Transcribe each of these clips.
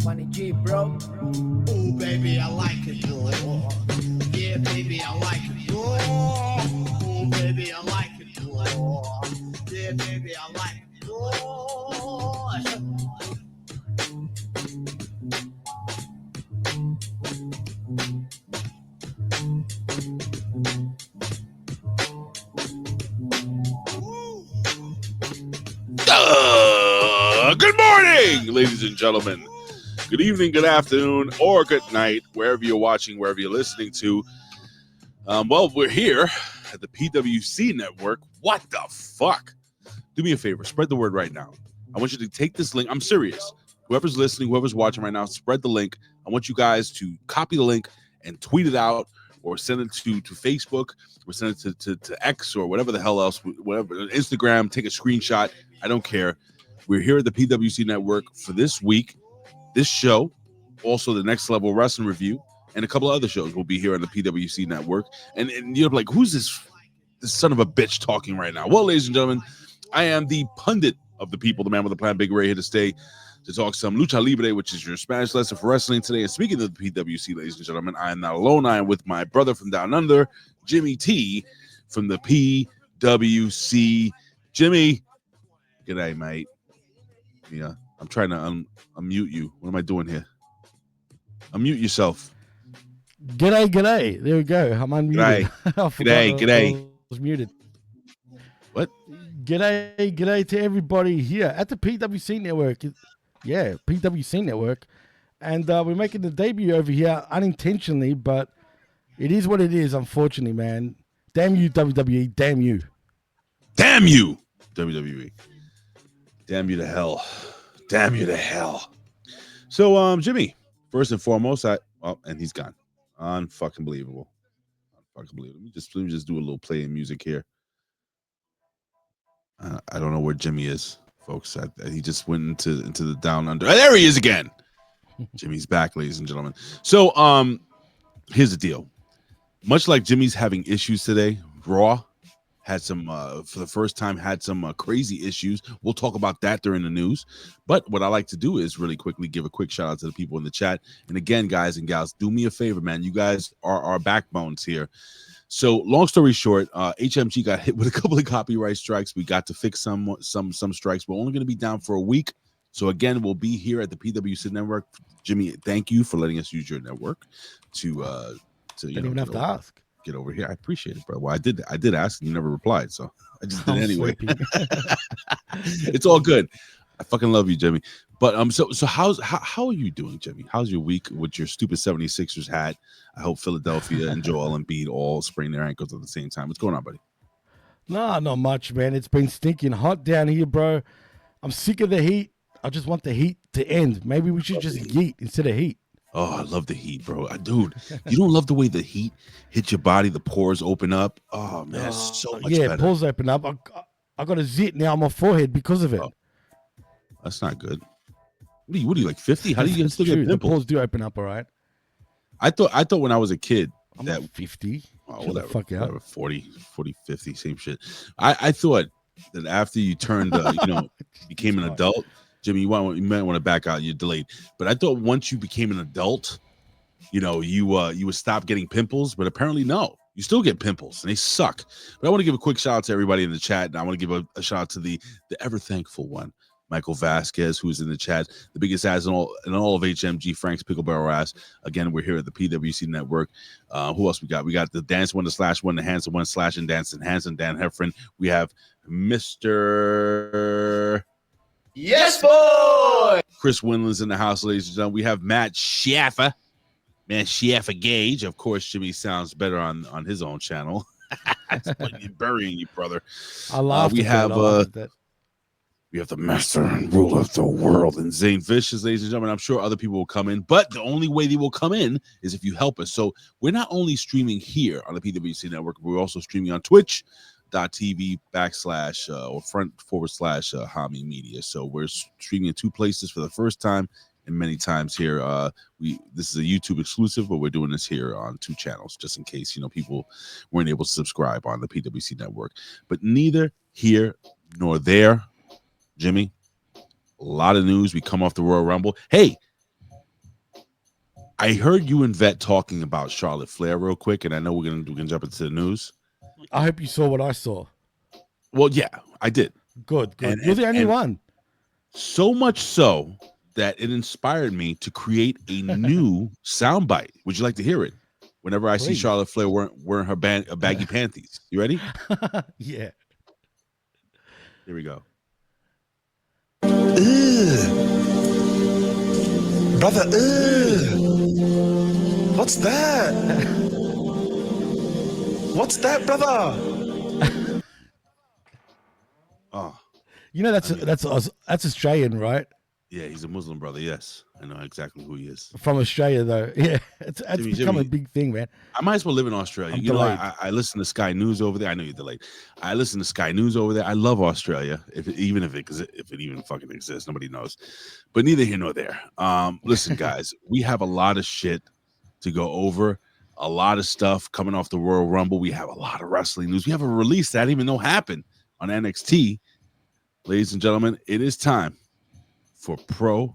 Money G, bro. Ooh, baby, I like it, boy. Yeah, baby, I like it, boy. Ooh, baby, I like it, boy. Yeah, baby, I like it, boy. Good morning, ladies and gentlemen. Good evening, good afternoon, or good night, wherever you're watching, wherever you're listening to. Well, we're here at the PWC Network. What the fuck? Do me a favor, spread the word right now. I want you to take this link. I'm serious. Whoever's listening, whoever's watching right now, spread the link. I want you guys to copy the link and tweet it out, or send it to Facebook, or send it to X, or whatever the hell else, whatever, Instagram. Take a screenshot. I don't care. We're here at the PWC Network for this week, this show, also the Next Level Wrestling Review, and a couple of other shows will be here on the PWC Network. And you're like, who's this son of a bitch talking right now? Well, ladies and gentlemen, I am the pundit of the people, the man with the plan, Big Ray, here to stay to talk some Lucha Libre, which is your Spanish lesson for wrestling today. And speaking of the PWC, ladies and gentlemen, I am not alone. I am with my brother from down under, Jimmy T, from the PWC. Jimmy, g'day, mate. Yeah, I'm trying to unmute you. What am I doing here? Unmute yourself. G'day. There we go. I'm unmuted. G'day. I was muted. What? G'day to everybody here at the PWC Network. Yeah, PWC Network. And we're making the debut over here unintentionally, but it is what it is, unfortunately, man. Damn you, WWE. Damn you. Damn you, WWE. Damn you to hell. Damn you to hell. So, Jimmy, first and foremost, and he's gone. Unfucking believable. Unfucking believable. Let me just do a little play in music here. I don't know where Jimmy is, folks. He just went into the down under. There he is again. Jimmy's back, ladies and gentlemen. So, here's the deal. Much like Jimmy's having issues today, Raw had some, for the first time, had some crazy issues. We'll talk about that during the news. But what I like to do is really quickly give a quick shout out to the people in the chat. And again, guys and gals, do me a favor, man. You guys are our backbones here. So long story short, HMG got hit with a couple of copyright strikes. We got to fix some strikes. We're only going to be down for a week. So again, we'll be here at the PWC Network. Jimmy, thank you for letting us use your network to Didn't even have to ask. Get over here. I appreciate it, bro. Well, I did ask and you never replied, so I just did it anyway. It's all good. I fucking love you, Jimmy. But so how are you doing, Jimmy? How's your week with your stupid 76ers hat? I hope Philadelphia and Joel Embiid all sprain their ankles at the same time. What's going on, buddy? Nah, not much, man. It's been stinking hot down here, bro. I'm sick of the heat. I just want the heat to end. Maybe we should just yeet instead of heat. Oh, I love the heat, bro. Dude, you don't love the way the heat hits your body, the pores open up. Oh, man, it's so much better. Pores open up. I got a zit now on my forehead because of it. Oh, that's not good. What are you like 50? How do you still get pimples? The pores do open up, all right. I thought when I was a kid I'm that not 50. Oh, whatever, 40, 50, same shit. I thought that after you turned, became an adult, Jimmy, you might want to back out. You're delayed. But I thought once you became an adult, you would stop getting pimples. But apparently, no. You still get pimples, and they suck. But I want to give a quick shout out to everybody in the chat, and I want to give a shout out to the ever thankful one, Michael Vasquez, who's in the chat, the biggest ass in all of HMG, Frank's Pickle Barrel ass. Again, we're here at the PWC Network. Who else we got? We got the Dance One, the Slash One, the Handsome One, Slash and Dancing Handsome, Dan Heffron. We have Mr. Yes, boy! Chris Winland's in the house, ladies and gentlemen. We have Matt Schaffer. Man, Schaffer Gage. Of course, Jimmy sounds better on his own channel. Burying you, brother. I love that. We have the master and ruler of the world and Zane Vicious, ladies and gentlemen. I'm sure other people will come in, but the only way they will come in is if you help us. So we're not only streaming here on the PWC Network, we're also streaming on twitch.tv / Hamin Media. So we're streaming in two places for the first time and many times here. This is a YouTube exclusive, but we're doing this here on two channels just in case, people weren't able to subscribe on the PWC Network. But neither here nor there. Jimmy, a lot of news. We come off the Royal Rumble. Hey, I heard you and Vet talking about Charlotte Flair real quick, and I know we're gonna jump into the news. I hope you saw what I saw. Well, yeah, I did. Good. And- You're the only and- one. So much so that it inspired me to create a new soundbite. Would you like to hear it? Whenever I see Please. Charlotte Flair wearing her baggy panties. You ready? Yeah. Here we go. Brother, what's that? What's that, brother? Oh, You know that's Australian, right? yeah, he's a Muslim brother. Yes, I know exactly who he is. From Australia, though. Yeah, it's become a big thing, man. I might as well live in Australia. I'm You know, delayed. I listen to Sky News over there. I know you're delayed. I listen to Sky News over there. I love Australia, if it even fucking exists. Nobody knows. But neither here nor there. Listen, guys, we have a lot of shit to go over. A lot of stuff coming off the Royal Rumble. We have a lot of wrestling news. We have a release that I didn't even know happened on NXT. Ladies and gentlemen, it is time for pro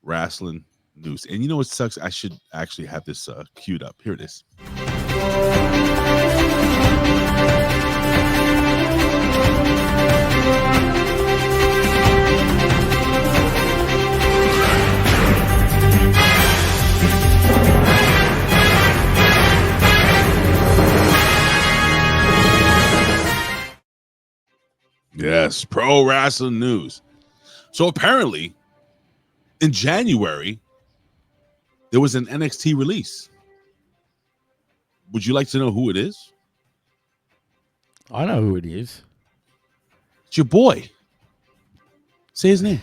wrestling news. And you know what sucks? I should actually have this queued up. Here it is. Yes, pro wrestling news. So apparently, in January, there was an NXT release. Would you like to know who it is? I know who it is. It's your boy. Say his name.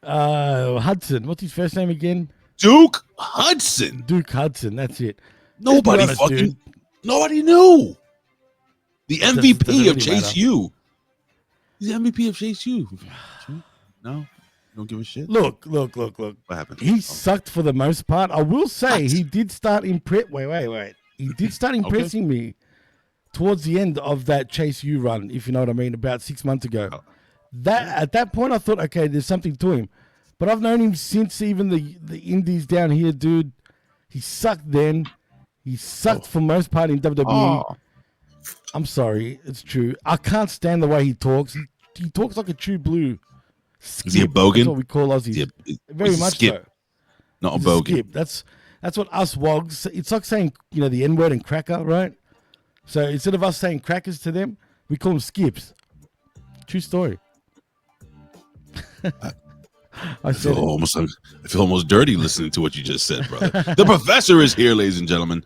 Hudson. What's his first name again? Duke Hudson. Duke Hudson. That's it. Nobody honest, fucking, dude. nobody knew. The Doesn't MVP really of Chase matter. U. He's the MVP of Chase U. No, you don't give a shit. Look. What happened? He sucked for the most part. I will say What? he did start wait. He did start impressing me towards the end of that Chase U run, if you know what I mean, about 6 months ago. Oh. At that point I thought, okay, there's something to him. But I've known him since even the indies down here, dude. He sucked then. He sucked for most part in WWE. Oh. I'm sorry, it's true. I can't stand the way he talks. He talks like a true blue. Is he a Skip. bogan? That's what we call Aussies. Very he's a much skip, so. not a He's bogan. skip. That's what us wogs. It's like saying the N word and cracker, right? So instead of us saying crackers to them, we call them skips. True story. I said it. I feel almost dirty listening to what you just said, brother. The professor is here, ladies and gentlemen.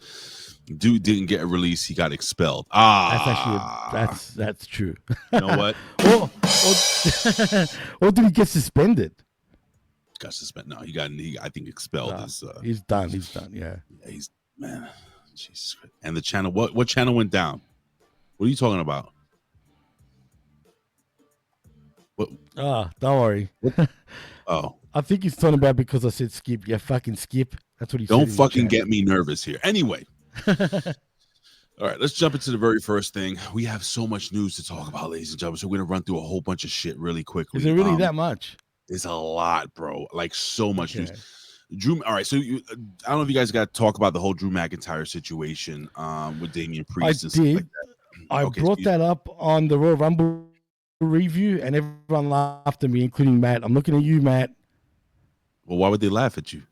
Dude didn't get a release; he got expelled. That's actually that's true. You know what? or did he get suspended? Got suspended. No, he I think expelled. He's done. He's done. Yeah. He's man. Jesus Christ. And the channel. What channel went down? What are you talking about? What? Don't worry. Oh, I think he's talking about because I said skip. Yeah, fucking skip. That's what he said. don't in the fucking chat. get me nervous here. Anyway. All right, let's jump into the very first thing. We have so much news to talk about, ladies and gentlemen. So we're gonna run through a whole bunch of shit really quickly. Is it really that much? It's a lot, bro. Like so much Okay. news. Drew. All right, so I don't know if you guys got to talk about the whole Drew McIntyre situation with Damian I Priest. And stuff did. like that. I Okay, brought that up on the Royal Rumble review, and everyone laughed at me, including Matt. I'm looking at you, Matt. Well, why would they laugh at you?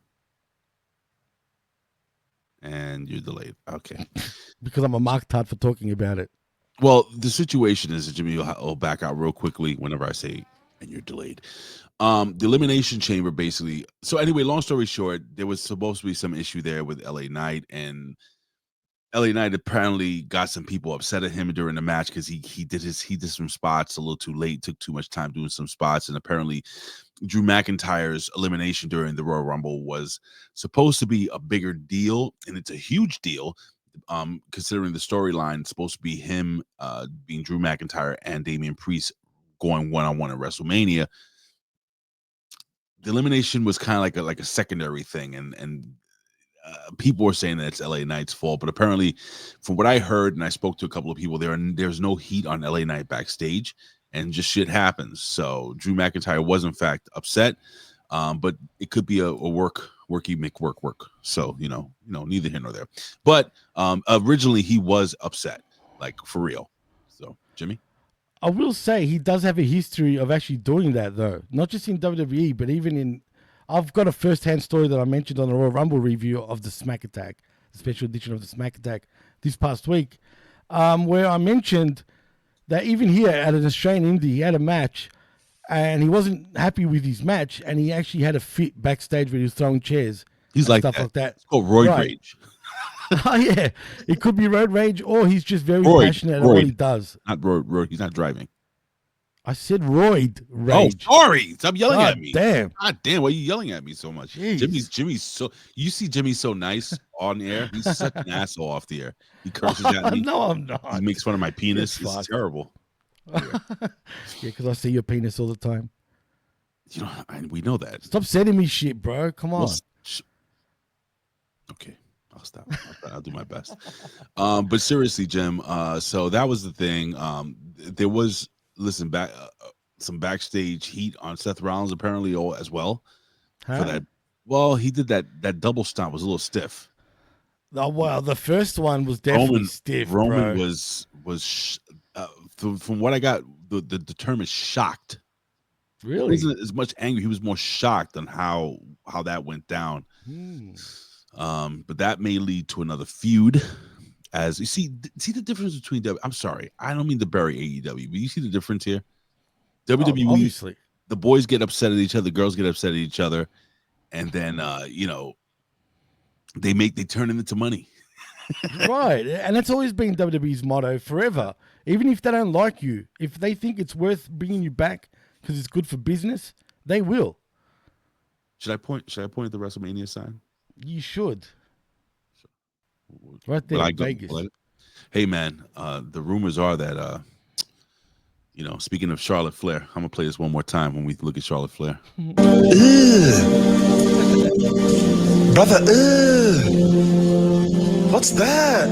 And you're delayed. Okay. Because I'm a mark-tard for talking about it. Well, the situation is that Jimmy will back out real quickly whenever I say, and you're delayed. The Elimination Chamber, basically. So anyway, long story short, there was supposed to be some issue there with LA Knight, and LA Knight apparently got some people upset at him during the match because he did some spots a little too late, took too much time doing some spots, and apparently Drew McIntyre's elimination during the Royal Rumble was supposed to be a bigger deal, and it's a huge deal. Considering the storyline, it's supposed to be him being Drew McIntyre and Damian Priest going one-on-one at WrestleMania. The elimination was kind of like a secondary thing, and people were saying that it's LA Knight's fault, but apparently, from what I heard, and I spoke to a couple of people, there's no heat on LA Knight backstage, and just shit happens. So Drew McIntyre was in fact upset, but it could be a work worky make work. So neither here nor there. But originally he was upset, like for real. So Jimmy, I will say he does have a history of actually doing that, though. Not just in WWE, but even in. I've got a first-hand story that I mentioned on the Royal Rumble review of the Smack Attack, the special edition of the Smack Attack this past week, where I mentioned that even here at an Australian Indie, he had a match, and he wasn't happy with his match, and he actually had a fit backstage where he was throwing chairs. He's and like stuff that. like that. It's called roid Right. rage. Oh yeah, it could be road rage, or he's just very passionate at what he does. Not roid. He's not driving. I said roid rage. Oh, sorry. Stop yelling at me. Damn. God damn, why are you yelling at me so much? Jeez. Jimmy's so, you see Jimmy's so nice on air. He's such an asshole off the air. He curses at me. No, I'm not. He makes fun of my penis. It's It's terrible. Yeah, because I see your penis all the time. We know that. Stop sending me shit, bro. Come on. Okay, I'll stop. I'll do my best. But seriously, Jim. So that was the thing. There was some backstage heat on Seth Rollins apparently as well for that. Well, he did that double stomp was a little stiff. Oh well, the first one was definitely stiff. Roman bro. was from what I got, the term is shocked. Really? He wasn't as much angry. He was more shocked on how that went down. But that may lead to another feud. As you see the difference between I'm sorry, I don't mean to bury AEW, but you see the difference here. WWE, obviously, the boys get upset at each other, the girls get upset at each other, and then they turn it into money. Right, and that's always been WWE's motto forever. Even if they don't like you, if they think it's worth bringing you back because it's good for business, they will. Should I point at the WrestleMania sign? You should. Right there in Vegas. Hey man, the rumors are that speaking of Charlotte Flair, I'm gonna play this one more time when we look at Charlotte Flair. Brother, what's that?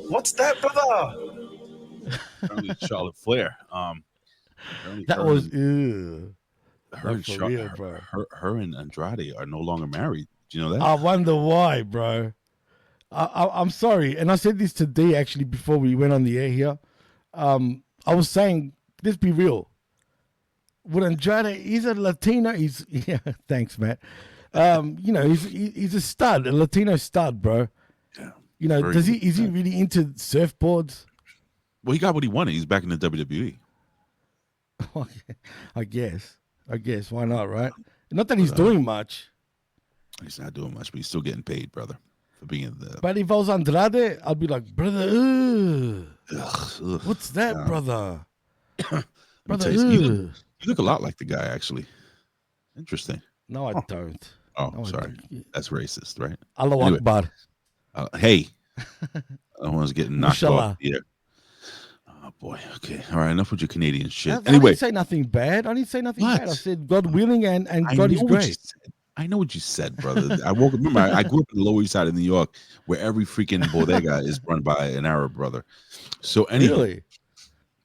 What's that, brother? Apparently Charlotte Flair. That was her and Andrade are no longer married. Do you know that? I wonder why, bro. I'm sorry, and I said this to D actually before we went on the air here. I was saying, let's be real. Would Andrade, he's a Latino. Thanks, Matt. He's a stud, a Latino stud, bro. Yeah. Is he really into surfboards? Well, he got what he wanted. He's back in the WWE. I guess. Why not, right? Not that he's doing much. He's not doing much, but he's still getting paid, brother, for being the. But if I was Andrade, I'd be like, brother, what's that, brother? Brother, you look a lot like the guy, actually. Interesting. No, I don't. Oh, No, I sorry. don't. That's racist, right? Allahu Akbar. Hey, I was getting knocked Mashallah. off here. Oh boy. Okay. All right. Enough with your Canadian shit. I Anyway, didn't say nothing bad. I What? said God willing and I God is know what you great. said. I know what you said, brother. I remember I grew up in the Lower East Side of New York, where every freaking bodega is run by an Arab brother. So anyway, Really?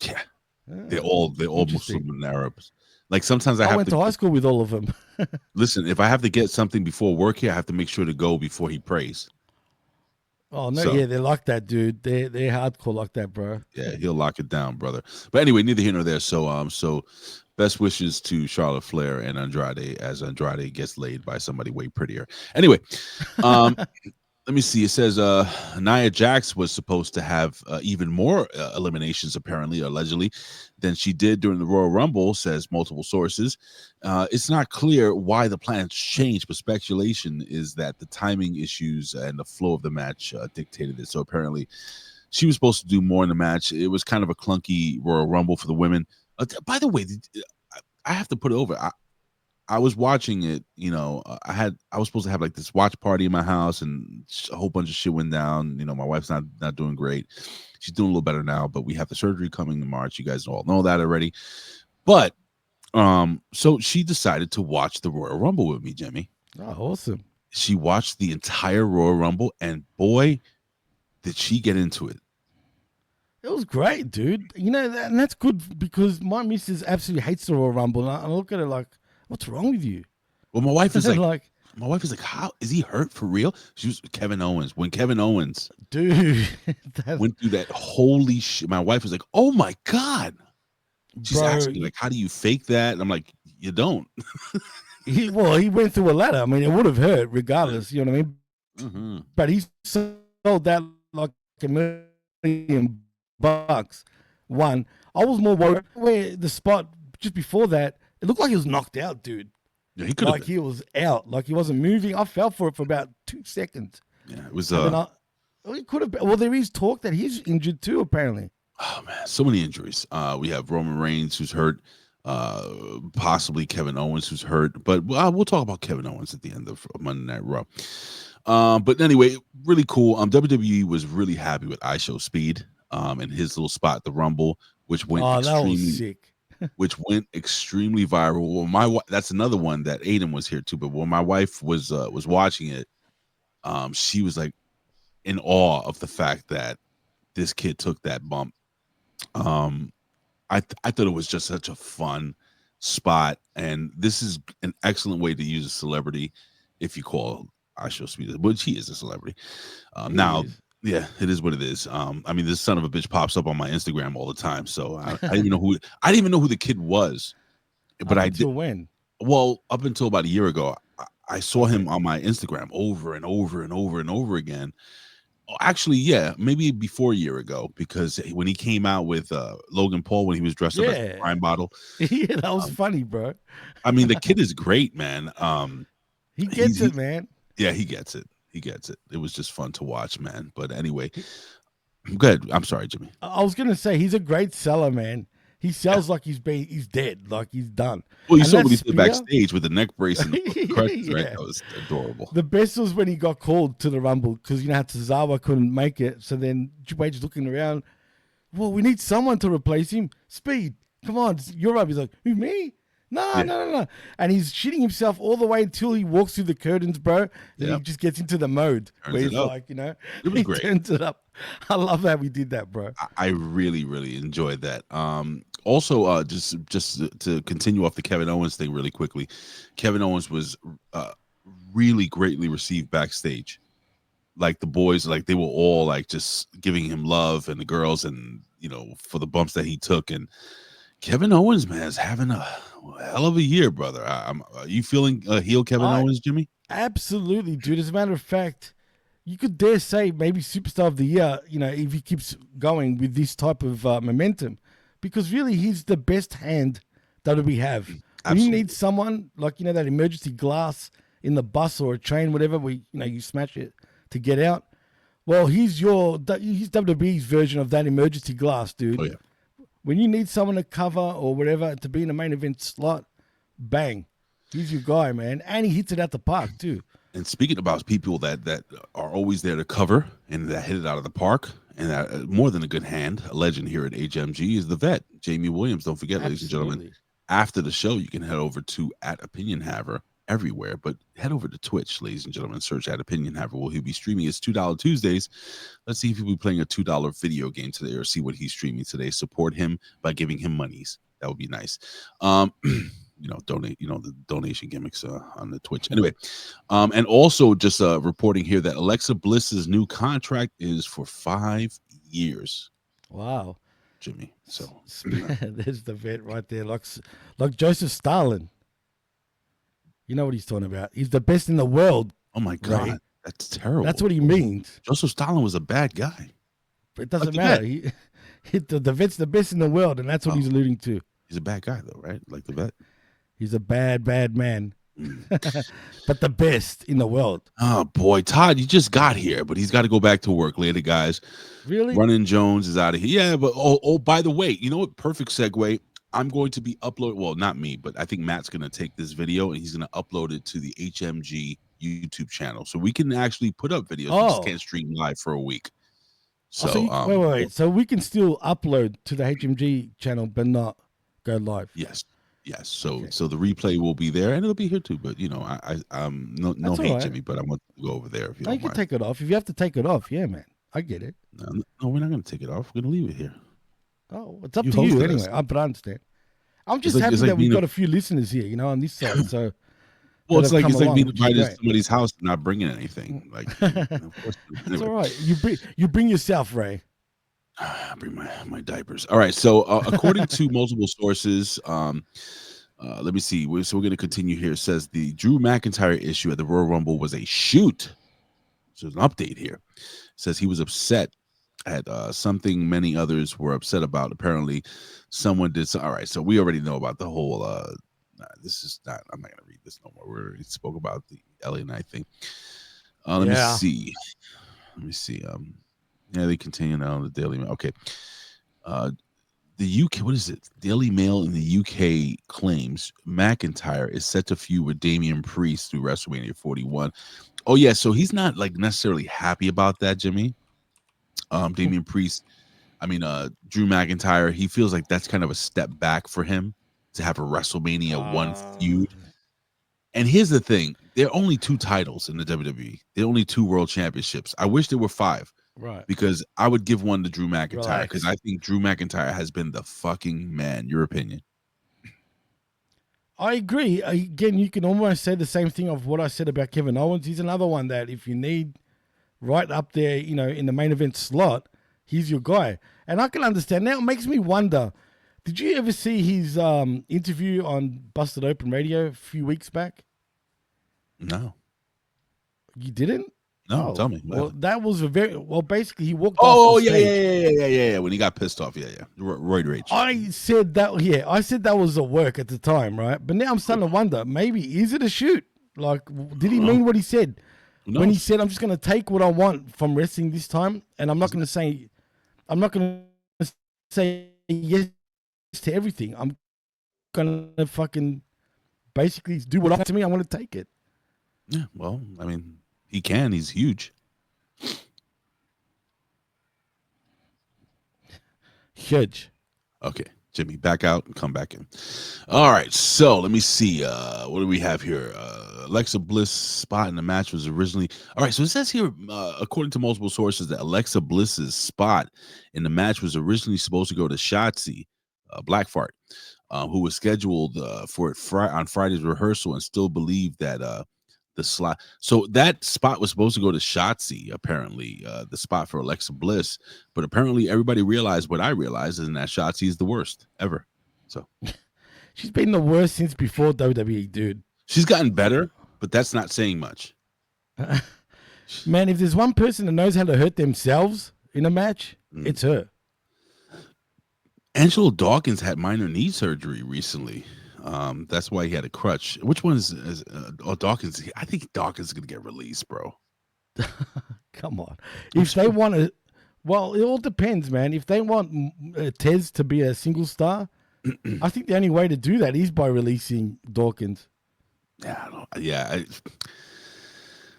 yeah, Yeah. they're all Interesting. Muslim and Arabs. Like sometimes I I have went to high school with all of them. listen. If I have to get something before work here, I have to make sure to go before he prays. Oh no, So- yeah, they're like that, dude. They're hardcore like that, bro. Yeah, he'll lock it down, brother. But anyway, neither here nor there. So best wishes to Charlotte Flair and Andrade as Andrade gets laid by somebody way prettier. Anyway, let me see. It says Nia Jax was supposed to have even more eliminations, apparently, allegedly, than she did during the Royal Rumble, says multiple sources. It's not clear why the plans changed, but speculation is that the timing issues and the flow of the match dictated it. So apparently she was supposed to do more in the match. It was kind of a clunky Royal Rumble for the women. By the way, I have to put it over. I was watching it, I was supposed to have like this watch party in my house, and a whole bunch of shit went down. My wife's not doing great. She's doing a little better now, but we have the surgery coming in March. You guys all know that already. But so she decided to watch the Royal Rumble with me, Jimmy. Oh, awesome. She watched the entire Royal Rumble, and boy, did she get into it. It was great, dude. And that's good because my missus absolutely hates the Royal Rumble. And I look at her like, what's wrong with you? Well, my wife is like, like, how is he hurt for real? She was Kevin Owens. When Kevin Owens dude, that, went through that, holy shit, my wife was like, oh my God. She's bro, asking me, like, how do you fake that? And I'm like, you don't. he went through a ladder. I mean, it would have hurt regardless. You know what I mean? Mm-hmm. But he sold that like $1 million. One, I was more worried where the spot just before that, it looked like he was knocked out, dude. Yeah, he could have Like he was out, like he wasn't moving. I fell for it for about 2 seconds. Yeah, it was And then he could have been. Well, there is talk that he's injured too, apparently. oh man, so many injuries. We have Roman Reigns who's hurt, possibly Kevin Owens who's hurt, but we'll talk about Kevin Owens at the end of Monday Night Raw. But anyway, really cool. WWE was really happy with IShow Speed and his little spot at the Rumble, which went That was sick. which went extremely viral. Well, that's another one that Aiden was here too. But when my wife was watching it, she was like in awe of the fact that this kid took that bump. I thought it was just such a fun spot, and this is an excellent way to use a celebrity if you call IShow Speed, which he is a celebrity. Now, yeah, it is what it is. I mean, this son of a bitch pops up on my Instagram all the time, so I didn't even know who the kid was, but I did. When? Well, up until about a year ago, I saw him on my Instagram over and over and over and over again. Actually, yeah, maybe before a year ago, because when he came out with Logan Paul when he was dressed up as a crime bottle. Yeah, that was funny, bro. I mean, the kid is great, man. He gets it, man. Yeah, he gets it. He gets it. It was just fun to watch, man. But anyway, good. I'm sorry, Jimmy. I was gonna say he's a great seller, man. He sells like he's dead, like he's done. Well, you And saw that when he stood spear- backstage with the neck brace and the crutches, right? Yeah. That was adorable. The best was when he got called to the Rumble because you know how Tozawa couldn't make it. So then Triple H is looking around. Well, we need someone to replace him. Speed, come on, you're up. He's like, who, me? No. And he's shitting himself all the way until he walks through the curtains, bro. Then he just gets into the mode Turns where he's it up. like, you know, It was he great. turns it up. I love how we did that, bro. I really, really enjoyed that. Also, just to continue off the Kevin Owens thing really quickly, Kevin Owens was really greatly received backstage. Like the boys, like they were all like just giving him love, and the girls, and you know, for the bumps that he took. And Kevin Owens, man, is having a hell of a year, brother. Are you feeling heel Kevin Owens, Jimmy? Absolutely, dude. As a matter of fact, you could dare say maybe superstar of the year, you know, if he keeps going with this type of momentum, because really he's the best hand that we have. When you need someone like, you know, that emergency glass in the bus or a train, whatever, where, you know, you smash it to get out. Well, he's WWE's version of that emergency glass, dude. Oh, yeah. When you need someone to cover or whatever to be in a main event slot, bang, he's your guy, man. And he hits it at the park too. And speaking about people that are always there to cover and that hit it out of the park, and that more than a good hand, a legend here at HMG is the vet, Jamie Williams. Don't forget, ladies and gentlemen, after the show, you can head over to @OpinionHaver everywhere, but head over to Twitch, ladies and gentlemen, search @OpinionHaver. Well, he'll be streaming his $2 Tuesdays. Let's see if he'll be playing a $2 video game today, or see what he's streaming today. Support him by giving him monies. That would be nice. You know, donate, you know, the donation gimmicks on the Twitch. Anyway, and also just reporting here that Alexa Bliss's new contract is for 5 years. Wow. Jimmy. So there's the vet right there, like Joseph Stalin. You know what he's talking about. He's the best in the world. Oh my God, right? That's terrible. That's what he means. Joseph Stalin was a bad guy. But it doesn't matter. The vet's the best in the world, and that's what he's alluding to. He's a bad guy, though, right? Like the vet. He's a bad man. But the best in the world. Oh boy, Todd, you just got here, but he's got to go back to work later, guys. Really? Running Jones is out of here. Yeah, but by the way, you know what? Perfect segue. I'm going to be uploading. Well, not me, but I think Matt's going to take this video and he's going to upload it to the HMG YouTube channel, so we can actually put up videos. We just can't stream live for a week. So wait. So we can still upload to the HMG channel, but not go live. Yes. So the replay will be there, and it'll be here too. But you know, no hate, Jimmy, but I want to go over there if you don't can mind. take it off if you have to take it off. Yeah, man, I get it. No, we're not going to take it off. We're going to leave it here. Oh, it's up to you anyway. But I understand. I'm just happy that we've got a few listeners here, you know, on this side. So Well, that it's have come like along, being which is invited to great. somebody's house and not bringing anything. Like, of course. It's Anyway, all right. You bring yourself, Ray. I bring my diapers. All right. So, according to multiple sources, let me see. So we're going to continue here. It says the Drew McIntyre issue at the Royal Rumble was a shoot. So there's an update here. It says he was upset at something many others were upset about. Apparently, someone did. All right. So we already know about the whole. This is not. I'm not going to read this no more. We already spoke about the LA Knight thing. Let me Yeah. see. Yeah, they continue now on the Daily Mail. Okay. The UK, what is it? Daily Mail in the UK claims McIntyre is set to feud with Damian Priest through WrestleMania 41. Oh yeah, so he's not like necessarily happy about that, Jimmy. Damian Priest, Drew McIntyre, he feels like that's kind of a step back for him to have a WrestleMania one feud. And here's the thing: there are only 2 titles in the WWE. There are only 2 world championships. I wish there were 5. Right. Because I would give one to Drew McIntyre because Relax. I think Drew McIntyre has been the fucking man. Your opinion? I agree. Again, you can almost say the same thing of what I said about Kevin Owens. He's another one that if you need right up there, in the main event slot, he's your guy. And I can understand. Now it makes me wonder, did you ever see his interview on Busted Open Radio a few weeks back? No. You didn't? No, tell me. Well, that was basically he walked Oh, off the stage. yeah. When he got pissed off, yeah. Roid rage. I said that was a work at the time, right? But now I'm starting to wonder, maybe is it a shoot? Like, did he mean what he said? When he said, I'm just going to take what I want from wrestling this time, and I'm not going to say yes to everything. I'm going to fucking basically do what up to me. I want to take it. Yeah, well, he can. He's huge. Huge. Okay, Jimmy, back out and come back in. All right, so let me see. What do we have here? Alexa Bliss spot in the match was originally. All right, so it says here, according to multiple sources, that Alexa Bliss's spot in the match was originally supposed to go to Shotzi Blackfart, who was scheduled for it on Friday's rehearsal, and still believed that the slot. So that spot was supposed to go to Shotzi, apparently, the spot for Alexa Bliss. But apparently everybody realized what I realized, is that Shotzi is the worst ever. So she's been the worst since before WWE, dude. She's gotten better, but that's not saying much. Man, if there's one person that knows how to hurt themselves in a match, it's her. Angelo Dawkins had minor knee surgery recently. That's why he had a crutch. Which one is Dawkins? I think Dawkins is gonna get released, bro. Come on. If they want to, well, it all depends, man. If they want Tez to be a single star, I think the only way to do that is by releasing Dawkins. Yeah,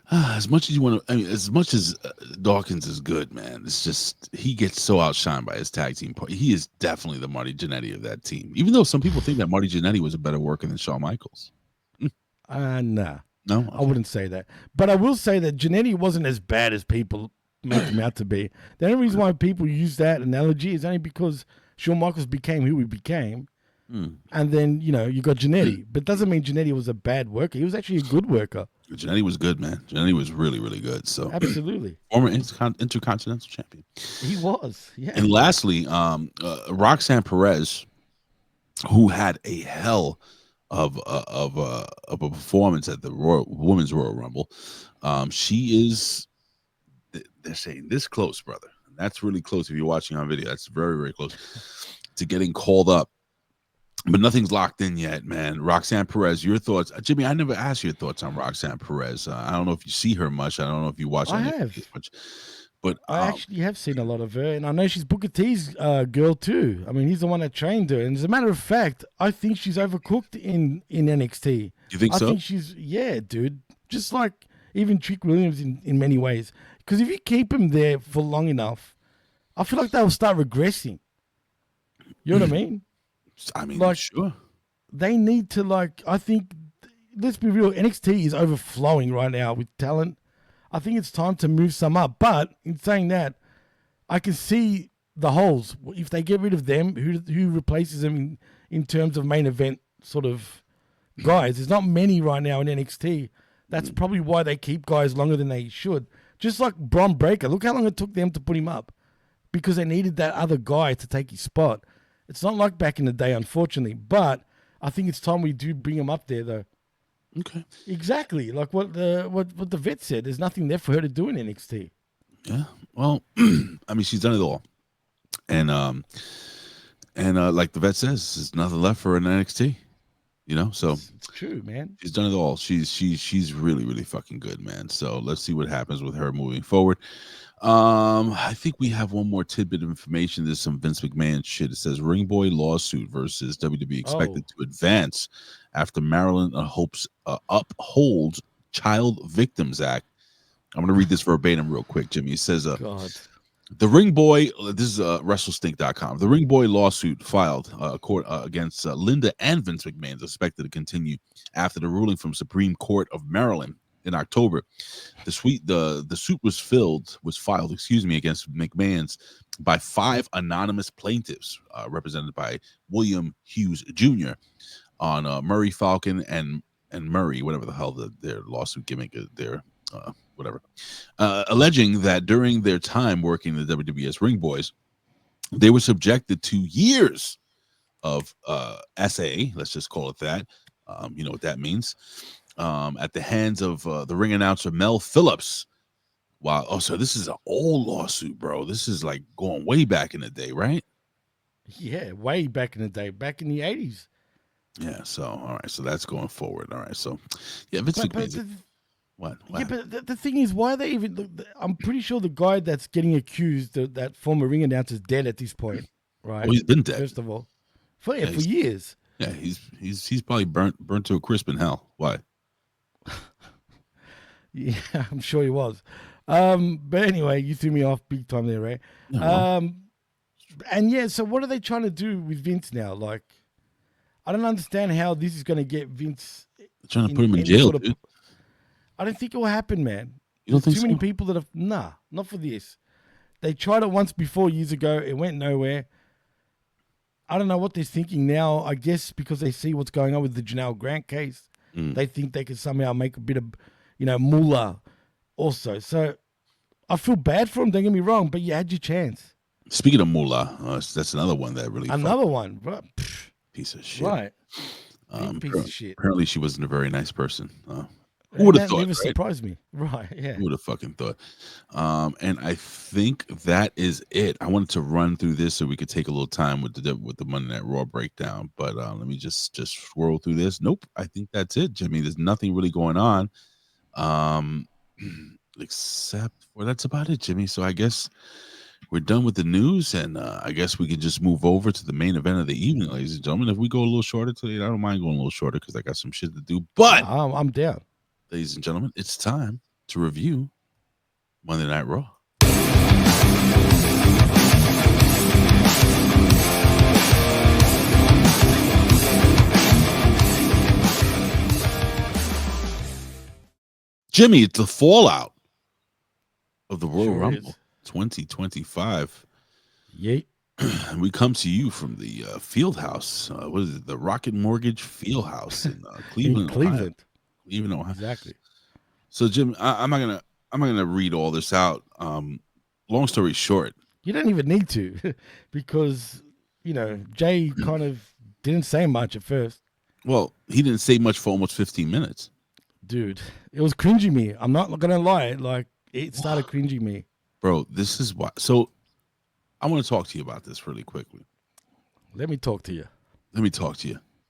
as much as you want to, as much as Dawkins is good, man, it's just he gets so outshined by his tag team partner. He is definitely the Marty Jannetty of that team, even though some people think that Marty Jannetty was a better worker than Shawn Michaels. Nah. No, okay. I wouldn't say that. But I will say that Jannetty wasn't as bad as people make him out to be. The only reason why people use that analogy is only because Shawn Michaels became who he became. And then, you got Jannetty. But doesn't mean Jannetty was a bad worker. He was actually a good worker. Jannetty was good, man. Jannetty was really, really good. So absolutely. Former intercontinental champion. He was, yeah. And lastly, Roxanne Perez, who had a hell of a performance at the Women's Royal Rumble. She is, they're saying, this close, brother. And that's really close. If you're watching on video, that's very, very close to getting called up. But nothing's locked in yet, man. Roxanne Perez, your thoughts? Jimmy, I never asked your thoughts on Roxanne Perez. I don't know if you see her much. I don't know if you watch her much. But I actually have seen a lot of her, and I know she's Booker T's girl too. I mean, he's the one that trained her. And as a matter of fact, I think she's overcooked in NXT. You think so? I think she's, yeah, dude. Just like even Trick Williams in many ways. Because if you keep him there for long enough, I feel like they'll start regressing. You know what I mean? I mean, like, sure. They need to, I think, let's be real, NXT is overflowing right now with talent. I think it's time to move some up. But in saying that, I can see the holes. If they get rid of them, who replaces them in terms of main event sort of guys. There's not many right now in NXT. That's probably why they keep guys longer than they should. Just like Bron Breakker. Look how long it took them to put him up. Because they needed that other guy to take his spot. It's not like back in the day, unfortunately. But I think it's time we do bring him up there, though. Okay. Exactly. Like what the vet said. There's nothing there for her to do in NXT. Yeah. Well, I mean, she's done it all. And like the vet says, there's nothing left for her in NXT. You know, so It's true, man. she's done it all. She's really, really fucking good, man. So let's see what happens with her moving forward. I think we have one more tidbit of information. There's some Vince McMahon shit. It says Ring Boy lawsuit versus WWE expected to advance after Maryland upholds Child Victims Act. I'm going to read this verbatim real quick, Jimmy. It says, God. the Ring Boy, this is WrestleStink.com. The Ring Boy lawsuit filed court against Linda and Vince McMahon is expected to continue after the ruling from Supreme Court of Maryland in October. The suit was filed against McMahon's by 5 anonymous plaintiffs represented by William Hughes Jr. on Murray Falcon and Murray, whatever the hell their lawsuit gimmick is, whatever, alleging that during their time working the WWE as Ring Boys, they were subjected to years of SA, let's just call it that. You know what that means. At the hands of the ring announcer Mel Phillips. Wow. Oh, so this is an old lawsuit, bro. This is like going way back in the day, right? Yeah, way back in the day, back in the 80s. Yeah. So, all right. So that's going forward. All right. So, yeah, Vince McMahon. What? Yeah, but the thing is, why are they even? I'm pretty sure the guy that's getting accused, that former ring announcer, is dead at this point, right? Oh, he's been dead. First of all, for Yeah, years. Yeah, he's probably burnt to a crisp in hell. Why? Yeah, I'm sure he was. But anyway, you threw me off big time there, Ray. No. And yeah, so what are they trying to do with Vince now? Like, I don't understand how this is going to get Vince. They're trying to put him in jail, dude. I don't think it will happen, man. You don't think too many people that have not for this. They tried it once before years ago. It went nowhere. I don't know what they're thinking now. I guess because they see what's going on with the Janelle Grant case, they think they can somehow make a bit of, moolah also. So I feel bad for them. Don't get me wrong, but you had your chance. Speaking of moolah, that's another one that really another one, right? Piece of shit. Right. Piece of shit. Apparently, she wasn't a very nice person. Who would have thought? Never right? surprised me. Right? Yeah. Who would have fucking thought? And I think that is it. I wanted to run through this so we could take a little time with the Monday Night Raw breakdown. But let me just scroll through this. Nope, I think that's it, Jimmy. There's nothing really going on, except for that's about it, Jimmy. So I guess we're done with the news, and I guess we can just move over to the main event of the evening, ladies and gentlemen. If we go a little shorter today, I don't mind going a little shorter because I got some shit to do. But I'm down. Ladies and gentlemen, it's time to review Monday Night Raw. Jimmy, it's the fallout of the Royal Rumble 2025. Yay. We come to you from the Fieldhouse. What is it? The Rocket Mortgage Fieldhouse in Cleveland, Cleveland. Even Ohio. Exactly. So, Jim, I'm not gonna read all this out. Long story short, you don't even need to, because Jey kind of didn't say much at first. Well, he didn't say much for almost 15 minutes. Dude, it was cringing me. I'm not gonna lie. Like, it started cringing me. Bro, this is why. So, I want to talk to you about this really quickly. Let me talk to you.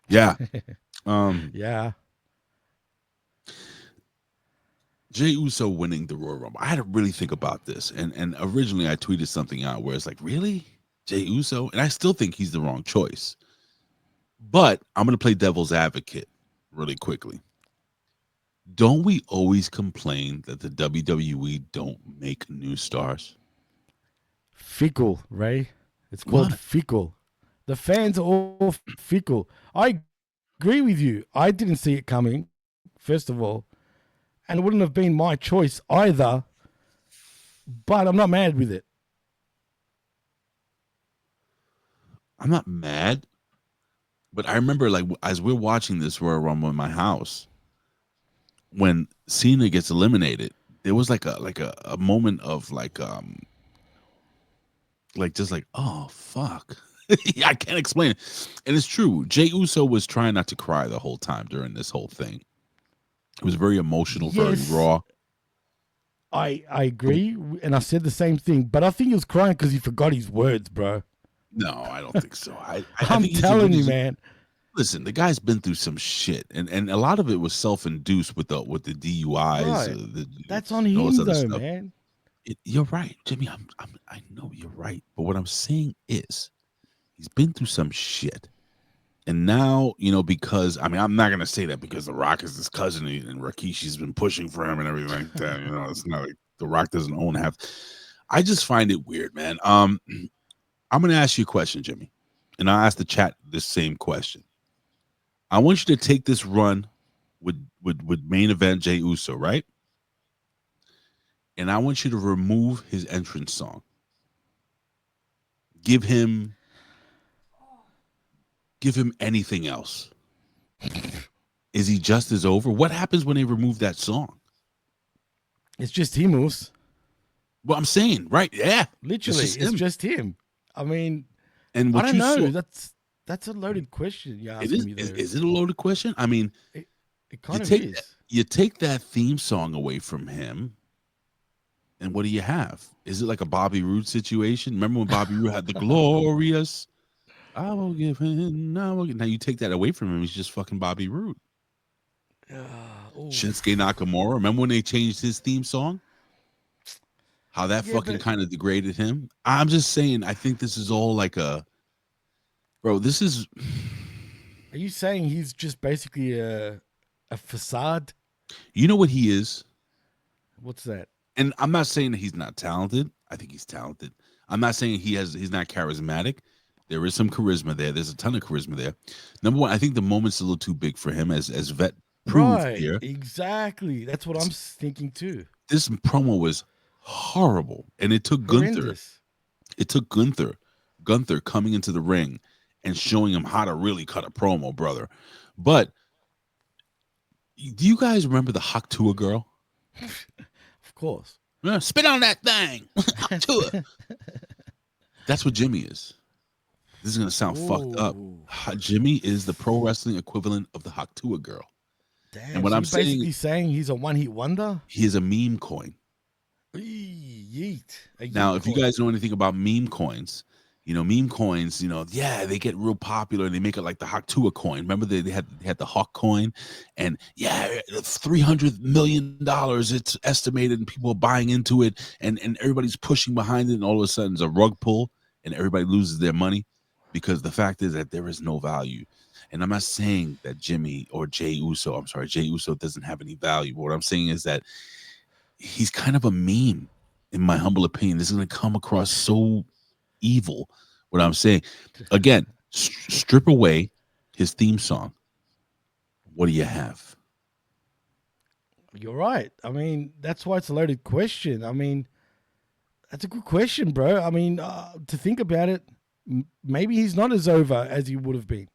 Yeah. Yeah. Jey Uso winning the Royal Rumble. I had to really think about this. And originally I tweeted something out where it's like, really? Jey Uso? And I still think he's the wrong choice. But I'm going to play devil's advocate really quickly. Don't we always complain that the WWE don't make new stars? Fickle, Ray. It's called fickle. The fans are all fickle. I agree with you. I didn't see it coming, first of all. And it wouldn't have been my choice either. But I'm not mad with it. I'm not mad. But I remember, like, as we're watching this Royal Rumble in my house, when Cena gets eliminated, there was like a moment of like just like, oh fuck. I can't explain it. And it's true. Jey Uso was trying not to cry the whole time during this whole thing. It was very emotional, very Yes. raw. I agree, and I said the same thing. But I think he was crying because he forgot his words, bro. No, I don't think so. I I'm think telling you, man. Listen, the guy's been through some shit, and a lot of it was self-induced with the DUIs. Right. That's on all this him, other though, stuff. man. You're right, Jimmy. I know you're right, but what I'm saying is, he's been through some shit, and now because I'm not gonna say that because The Rock is his cousin and Rikishi's been pushing for him and everything like that. It's not like The Rock doesn't own half. I just find it weird, man. I'm gonna ask you a question, Jimmy, and I'll ask the chat this same question. I want you to take this run with main event Jey Uso, right? And I want you to remove his entrance song. Give him anything else. Is he just as over? What happens when they remove that song? It's just him, Moose. Well, I'm saying, right? Yeah, Literally, it's just him. I mean, and what I don't know. saw, That's a loaded question. You're it asking me there. is it a loaded question? I mean, It kind of is. You take that theme song away from him, and what do you have? Is it like a Bobby Roode situation? Remember when Bobby Roode had the glorious? I will give him. Now you take that away from him. He's just fucking Bobby Roode. Shinsuke Nakamura. Remember when they changed his theme song? How that fucking kind of degraded him. I'm just saying. I think this is all like bro. This is. Are you saying he's just basically a facade? You know what he is? What's that? And I'm not saying that he's not talented. I think he's talented. I'm not saying he's not charismatic. There is some charisma there. There's a ton of charisma there. Number one, I think the moment's a little too big for him, as Vet proved here. Exactly. That's what I'm thinking too. This promo was horrible, and it took Gunther. It took Gunther coming into the ring and showing him how to really cut a promo, brother. But do you guys remember the Haktua girl? Of course. Yeah, spit on that thing. Haktua. That's what Jimmy is. This is gonna sound fucked up. Jimmy is the pro wrestling equivalent of the Haktua girl. Damn. And what I'm saying he's a one-hit wonder. He is a meme coin. Yeet. Now, if you guys know anything about meme coins, meme coins, they get real popular and they make it like the Haktua coin. Remember they had the Hawk coin, and $300 million it's estimated, and people are buying into it, and everybody's pushing behind it, and all of a sudden it's a rug pull, and everybody loses their money because the fact is that there is no value. And I'm not saying that Jey Uso doesn't have any value. But what I'm saying is that he's kind of a meme, in my humble opinion. This is going to come across so evil. What I'm saying, again, strip away his theme song. What do you have? You're right. I mean, that's why it's a loaded question. I mean, that's a good question, bro. I mean, to think about it, maybe he's not as over as he would have been.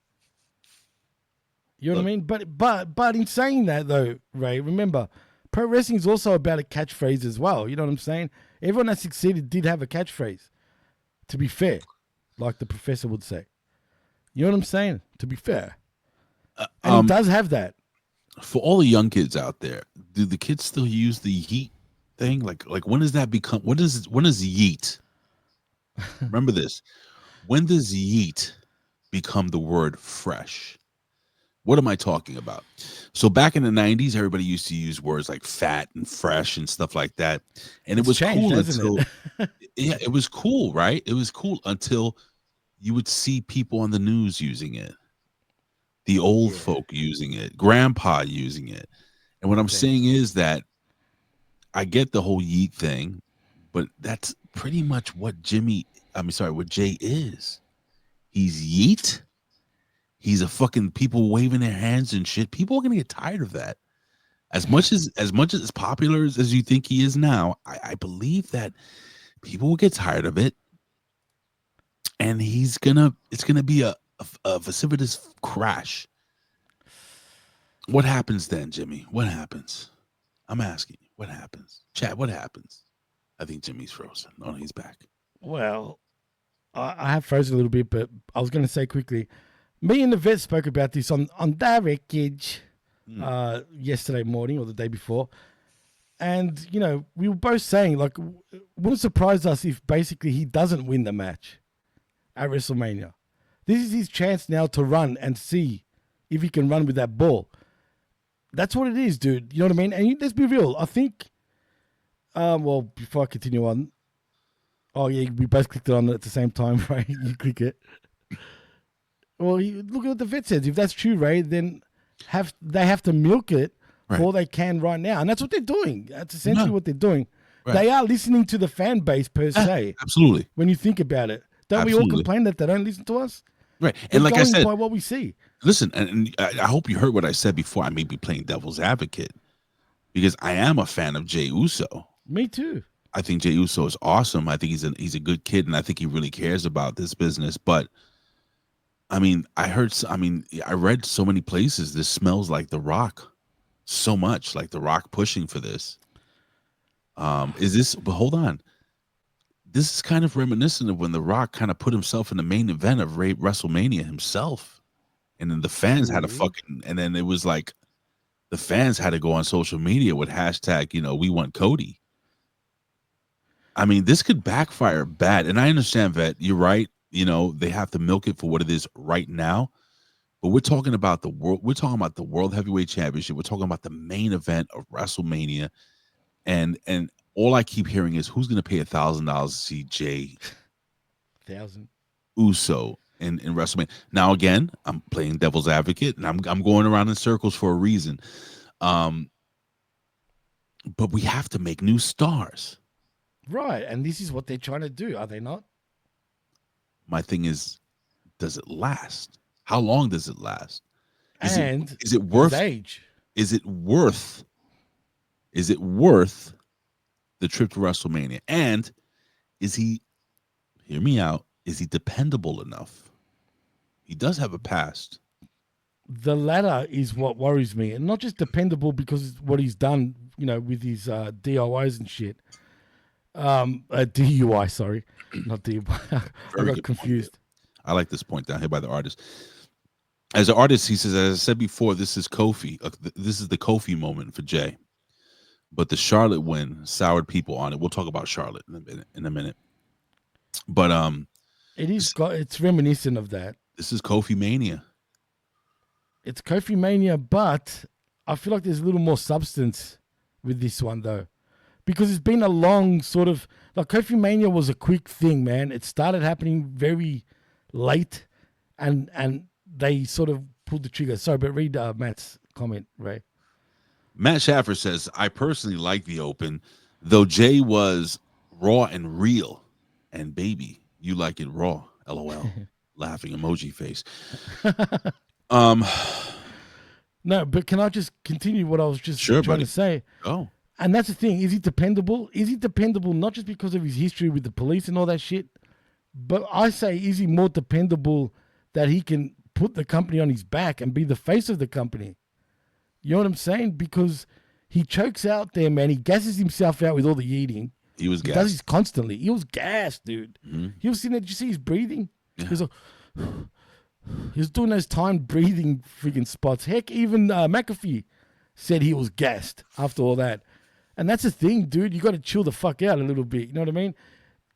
You know what I mean? But in saying that, though, Ray, remember, pro wrestling is also about a catchphrase as well. You know what I'm saying? Everyone that succeeded did have a catchphrase, to be fair, like the professor would say. You know what I'm saying? To be fair. And he does have that. For all the young kids out there, do the kids still use the yeet thing? Like when does that become, when is yeet? Remember this. When does yeet become the word fresh? What am I talking about? So back in the 90s, everybody used to use words like fat and fresh and stuff like that. And it was cool until it was cool, right? It was cool until you would see people on the news using it. The old folk using it, grandpa using it. And what I'm saying is that I get the whole yeet thing, but that's pretty much what what Jey is. He's yeet. He's a fucking people waving their hands and shit. People are gonna get tired of that. As much as popular as you think he is now, I believe that people will get tired of it. And it's gonna be a precipitous crash. What happens then, Jimmy? What happens? I'm asking you. What happens? Chad, what happens? I think Jimmy's frozen. Oh, no, he's back. Well, I have frozen a little bit, but I was going to say quickly, me and the vet spoke about this on Direct Edge yesterday morning or the day before. And, you know, we were both saying, like, it wouldn't surprise us if basically he doesn't win the match at WrestleMania. This is his chance now to run and see if he can run with that ball. That's what it is, dude. You know what I mean? And let's be real. I think, well, before I continue on, oh, yeah, we both clicked it on at the same time, right? You click it. Well, look at what the vet says. If that's true, Ray, then they have to milk it for all they can right now. And that's what they're doing. That's essentially what they're doing. Right. They are listening to the fan base per se. Absolutely. When you think about it. Don't we all complain that they don't listen to us? Right. And like I said, by what we see. Listen, and I hope you heard what I said before. I may be playing devil's advocate because I am a fan of Jey Uso. Me too. I think Jey Uso is awesome. I think he's a good kid, and I think he really cares about this business. But I mean, I read so many places this smells like The Rock, so much like The Rock pushing for this. Is this? But hold on, this is kind of reminiscent of when The Rock kind of put himself in the main event of WrestleMania himself, and then the fans had to and then it was like the fans had to go on social media with hashtag, we want Cody. I mean, this could backfire bad. And I understand that you're right. They have to milk it for what it is right now. But we're talking about the world. We're talking about the World Heavyweight Championship. We're talking about the main event of WrestleMania. And all I keep hearing is who's going to pay $1,000 to see Jey Uso in WrestleMania. Now, again, I'm playing devil's advocate, and I'm going around in circles for a reason. But we have to make new stars. Right, and this is what they're trying to do, are they not? My thing is, does it last? How long does it last? Is it worth age? Is it worth the trip to WrestleMania? And is he, hear me out, is he dependable enough? He does have a past. The latter is what worries me, and not just dependable because of what he's done, with his DIYs and shit. DUI, sorry, not DUI. I got confused. I like this point down here by the artist. As an artist, he says, as I said before, this is Kofi. This is the Kofi moment for Jey. But the Charlotte win soured people on it. We'll talk about Charlotte in a minute. But it's reminiscent of that. This is Kofi Mania. It's Kofi Mania, but I feel like there's a little more substance with this one though. Because it's been a long sort of, like Kofi Mania was a quick thing, man. It started happening very late and they sort of pulled the trigger. Sorry, but read Matt's comment, Ray. Matt Schaffer says, I personally like the Open, though Jey was raw and real. And baby, you like it raw. LOL. Laughing emoji face. No, but can I just continue what I was just trying to say? Oh. And that's the thing. Is he dependable? Is he dependable not just because of his history with the police and all that shit, but I say, is he more dependable that he can put the company on his back and be the face of the company? You know what I'm saying? Because he chokes out there, man. He gasses himself out with all the eating. He was gassed. He does this constantly. He was gassed, dude. Mm-hmm. He was sitting there. Did you see his breathing? Yeah. He was like, he was doing those timed breathing freaking spots. Heck, even McAfee said he was gassed after all that. And that's the thing, dude. You got to chill the fuck out a little bit. You know what I mean?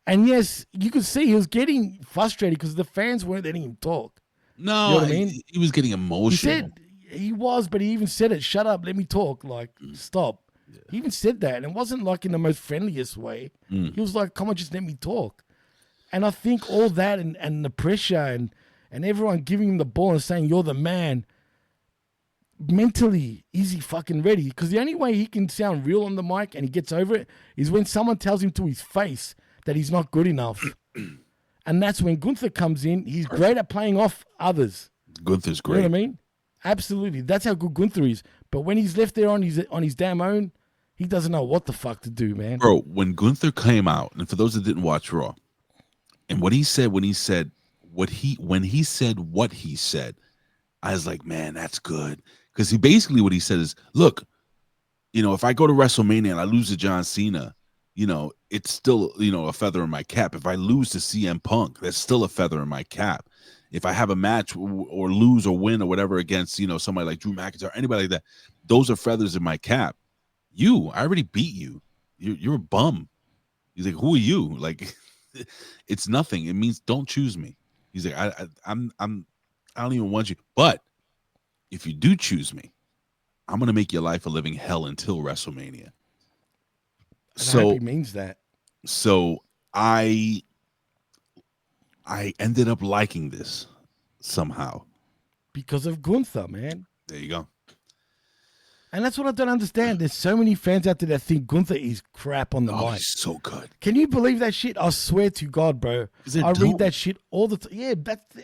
And yes, you could see he was getting frustrated because the fans weren't letting him talk. No, you know what I mean? He was getting emotional. He was, but he even said it. Shut up, let me talk. Like, stop. Yeah. He even said that. And it wasn't like in the most friendliest way. He was like, come on, just let me talk. And I think all that and the pressure and everyone giving him the ball and saying, you're the man, mentally, is he fucking ready? Because the only way he can sound real on the mic and he gets over it is when someone tells him to his face that he's not good enough. And that's when Gunther comes in. He's great at playing off others. Gunther's great. You know what I mean? Absolutely. That's how good Gunther is. But when he's left there on his damn own, he doesn't know what the fuck to do, man. Bro, when Gunther came out, and for those that didn't watch Raw, and what he said when he said, when he said what he said, I was like, man, that's good. Because he basically what he said is, look, if I go to WrestleMania and I lose to John Cena, it's still, a feather in my cap. If I lose to CM Punk, that's still a feather in my cap. If I have a match or lose or win or whatever against, somebody like Drew McIntyre, anybody like that, those are feathers in my cap. I already beat you. You're a bum. He's like, who are you? Like, it's nothing. It means don't choose me. He's like, I don't even want you. But if you do choose me, I'm gonna make your life a living hell until WrestleMania. And I hope he means that. So I ended up liking this somehow because of Gunther, man. There you go. And that's what I don't understand. There's so many fans out there that think Gunther is crap on the mic. He's so good. Can you believe that shit? I swear to God, bro. I read that shit all the time. Yeah,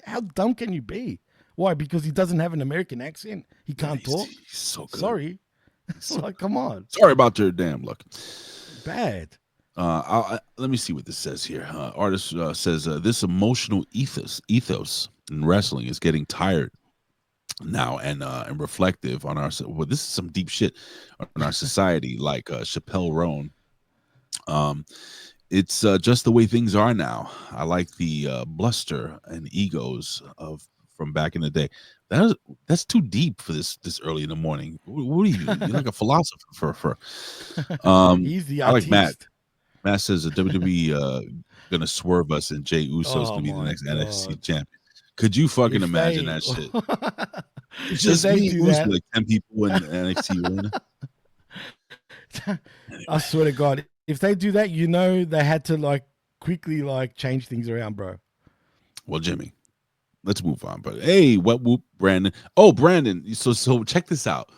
how dumb can you be? Why? Because he doesn't have an American accent. He can't talk. He's so good. Sorry. Like, come on. Sorry about your damn luck. Bad. Let me see what this says here. Artist says this emotional ethos in wrestling is getting tired now and reflective on our. Well, this is some deep shit on our society, like Chappelle Roan. It's just the way things are now. I like the bluster and egos from back in the day. That's too deep for this early in the morning. What are you? You're like a philosopher. He's the artist. I like Matt. Matt says the WWE gonna swerve us and Jey Uso is gonna be the next NXT champion. Could you fucking imagine that shit? It's just me and Uso, like 10 people in NXT arena. I swear to God, if they do that, they had to quickly change things around, bro. Well, Jimmy, let's move on. But hey, what whoop, Brandon? Oh, Brandon. So check this out.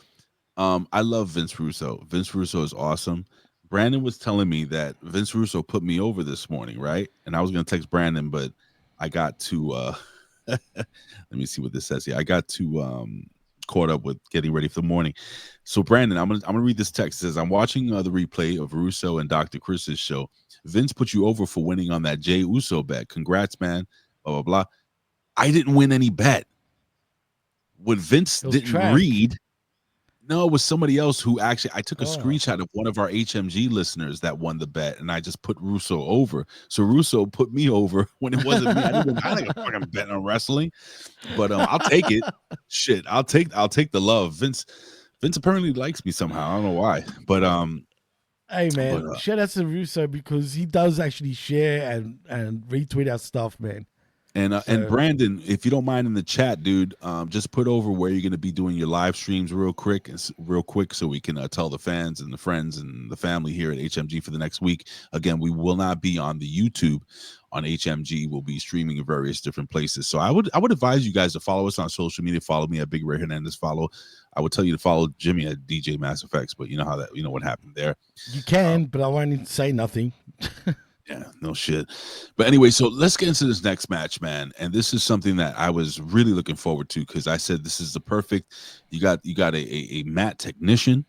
I love Vince Russo. Vince Russo is awesome. Brandon was telling me that Vince Russo put me over this morning, right? And I was gonna text Brandon, but I got to let me see what this says here. I got to caught up with getting ready for the morning. So Brandon, I'm gonna read this text. It says, I'm watching the replay of Russo and Dr. Chris's show. Vince put you over for winning on that Jey Uso bet. Congrats, man. Blah blah blah. I didn't win any bet. What Vince didn't read. No, it was somebody else who actually, I took a screenshot of one of our HMG listeners that won the bet, and I just put Russo over. So Russo put me over when it wasn't me. I didn't a fucking bet on wrestling, but I'll take it. Shit, I'll take the love. Vince apparently likes me somehow. I don't know why, but hey man, shout out to Russo because he does actually share and retweet our stuff, man. And Brandon, if you don't mind in the chat, dude, just put over where you're going to be doing your live streams real quick, so we can tell the fans and the friends and the family here at HMG for the next week. Again, we will not be on the YouTube on HMG. We'll be streaming in various different places. So I would advise you guys to follow us on social media. Follow me at Big Ray Hernandez. I would tell you to follow Jimmy at DJ Mass Effects, but you know what happened there. You can, but I won't say nothing. Yeah, no shit. But anyway, so let's get into this next match, man. And this is something that I was really looking forward to because I said this is the perfect. You got a mat technician,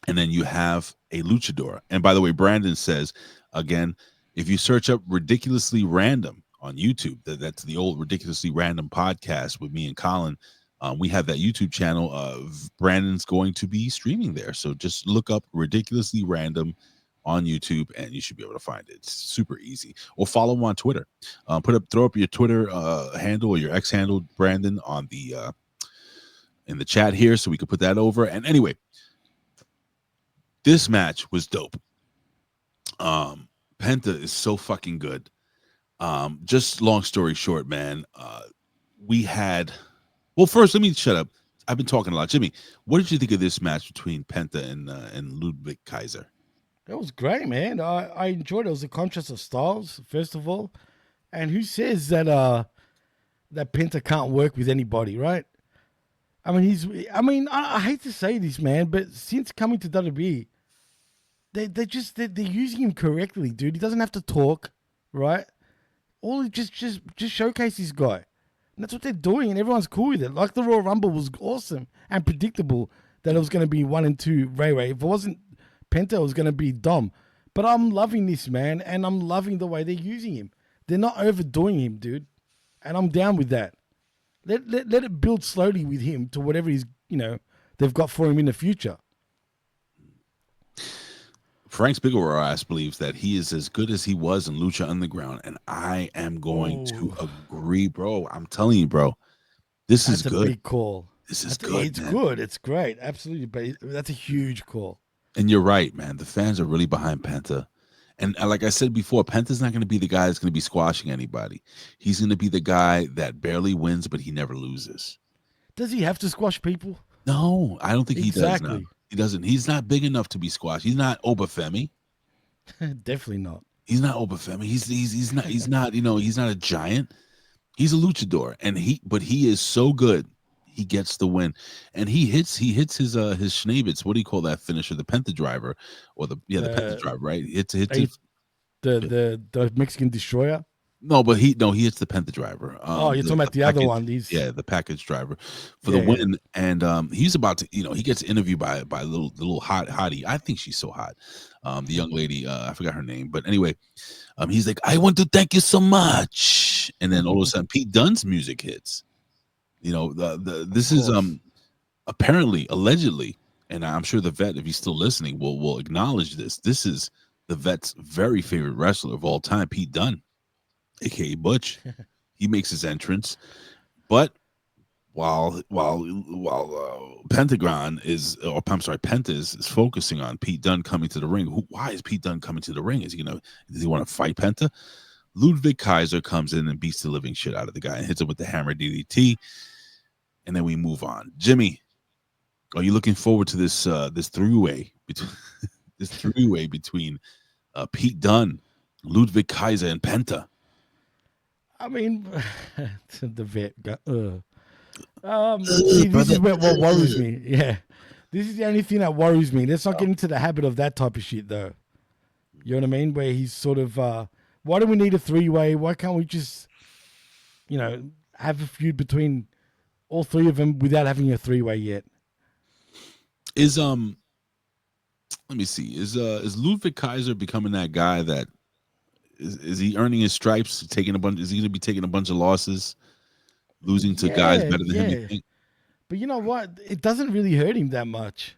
and then you have a luchador. And by the way, Brandon says again, if you search up Ridiculously Random on YouTube, that's the old Ridiculously Random podcast with me and Colin. We have that YouTube channel. Brandon's going to be streaming there, so just look up Ridiculously Random on YouTube, and you should be able to find it. It's super easy. Or follow him on Twitter. Throw up your Twitter handle or your X handle, Brandon, on the in the chat here, so we could put that over. And anyway, this match was dope. Penta is so fucking good. Just long story short, man. We had. Well, first, let me shut up. I've been talking a lot. Jimmy, what did you think of this match between Penta and Ludwig Kaiser? That was great, man. I enjoyed it. It was a contrast of styles, first of all. And who says that that Penta can't work with anybody, right? I mean, I hate to say this, man, but since coming to WWE, they're using him correctly, dude. He doesn't have to talk, right? Just showcase this guy. And that's what they're doing, and everyone's cool with it. Like the Royal Rumble was awesome and predictable that it was going to be 1 and 2 Ray. If it wasn't Penta, was going to be Dom. But I'm loving this, man, and I'm loving the way they're using him. They're not overdoing him, dude. and I'm down with that. Let it build slowly with him to whatever they've got for him in the future. Frank Spiegel believes that he is as good as he was in Lucha Underground, and I am going to agree, bro. I'm telling you, bro, this is good. That's a big call. This is good. It's good. It's great. Absolutely, but that's a huge call. And you're right, man. The fans are really behind Penta. And like I said before, Penta's not going to be the guy that's going to be squashing anybody. He's going to be the guy that barely wins, but he never loses. Does he have to squash people? No, I don't think he does. No. He doesn't. He's not big enough to be squashed. He's not Obafemi. Definitely not. He's not Obafemi. He's not. He's not. He's not a giant. He's a luchador, but he is so good. He gets the win, and he hits his Schnabitz. What do you call that finisher? The Penta driver, or the Penta driver, right? The Mexican Destroyer. No, but he hits the Penta driver. You're talking about the other one. The package driver for the win, and he's about to, he gets interviewed by a little hottie. I think she's so hot. The young lady, I forgot her name, but anyway, he's like, "I want to thank you so much," and then all of a sudden, Pete Dunne's music hits. This is apparently, allegedly, and I'm sure the vet, if he's still listening, will acknowledge this. This is the vet's very favorite wrestler of all time, Pete Dunne, aka Butch. He makes his entrance, but while Penta is focusing on Pete Dunne coming to the ring. Why is Pete Dunne coming to the ring? Does he want to fight Penta? Ludwig Kaiser comes in and beats the living shit out of the guy and hits him with the hammer DDT. And then we move on. Jimmy, are you looking forward to this three-way between Pete Dunne, Ludwig Kaiser, and Penta? I mean, the vet. This is what worries me. Yeah, this is the only thing that worries me. Let's not get into the habit of that type of shit, though. You know what I mean? Where he's sort of, why do we need a three-way? Why can't we just, have a feud between all three of them without having a three-way yet? Let me see. Is Ludwig Kaiser becoming that guy that is he earning his stripes? Is he going to be taking a bunch of losses, losing to guys better than him? You think? But you know what? It doesn't really hurt him that much,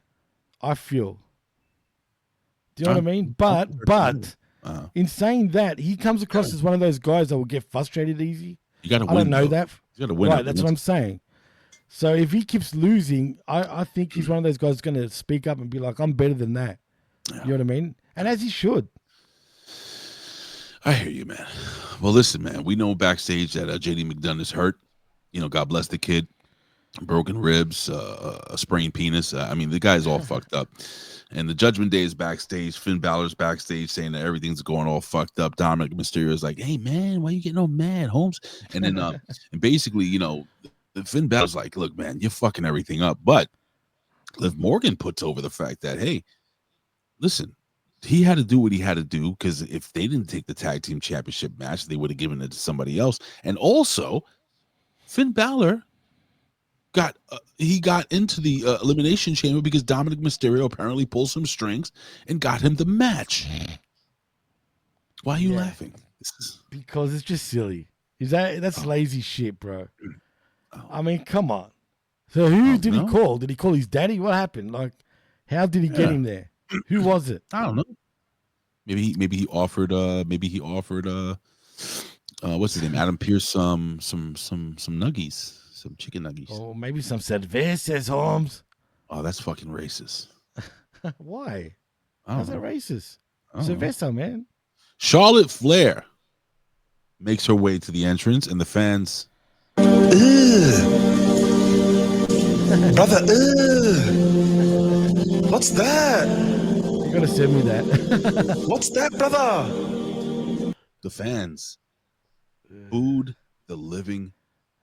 I feel. Do you know what I mean? But in saying that, he comes across as one of those guys that will get frustrated easy. You got to win. I don't know that. You got to win. Right, that's what I'm saying. So if he keeps losing, I think he's one of those guys that's going to speak up and be like, I'm better than that. Yeah. You know what I mean? And as he should. I hear you, man. Well, listen, man, we know backstage that JD McDonough is hurt. God bless the kid. Broken ribs, a sprained penis. The guy's all fucked up. And the Judgment Day is backstage. Finn Balor's backstage saying that everything's going all fucked up. Dominic Mysterio is like, "Hey, man, why you getting all mad, Holmes?" And then, and basically, Finn Balor's like, "Look, man, you're fucking everything up." But Liv Morgan puts over the fact that, hey, listen, he had to do what he had to do, because if they didn't take the tag team championship match, they would have given it to somebody else. And also, Finn Balor got into the Elimination Chamber because Dominic Mysterio apparently pulled some strings and got him the match. Why are you laughing? Because it's just silly. That's lazy shit, bro. I mean, come on. So who did he call? Did he call his daddy? What happened? Like, how did he get him there? Who was it? I don't know. Maybe he offered what's his name? Adam Pearce some nuggies. Some chicken nuggies. Oh, maybe some cervezas, Holmes. Oh, that's fucking racist. Why? How's that racist? Cerveza, man. Charlotte Flair makes her way to the entrance, and the fans. Brother, what's that? You're gonna send me that. What's that, brother? The fans booed the living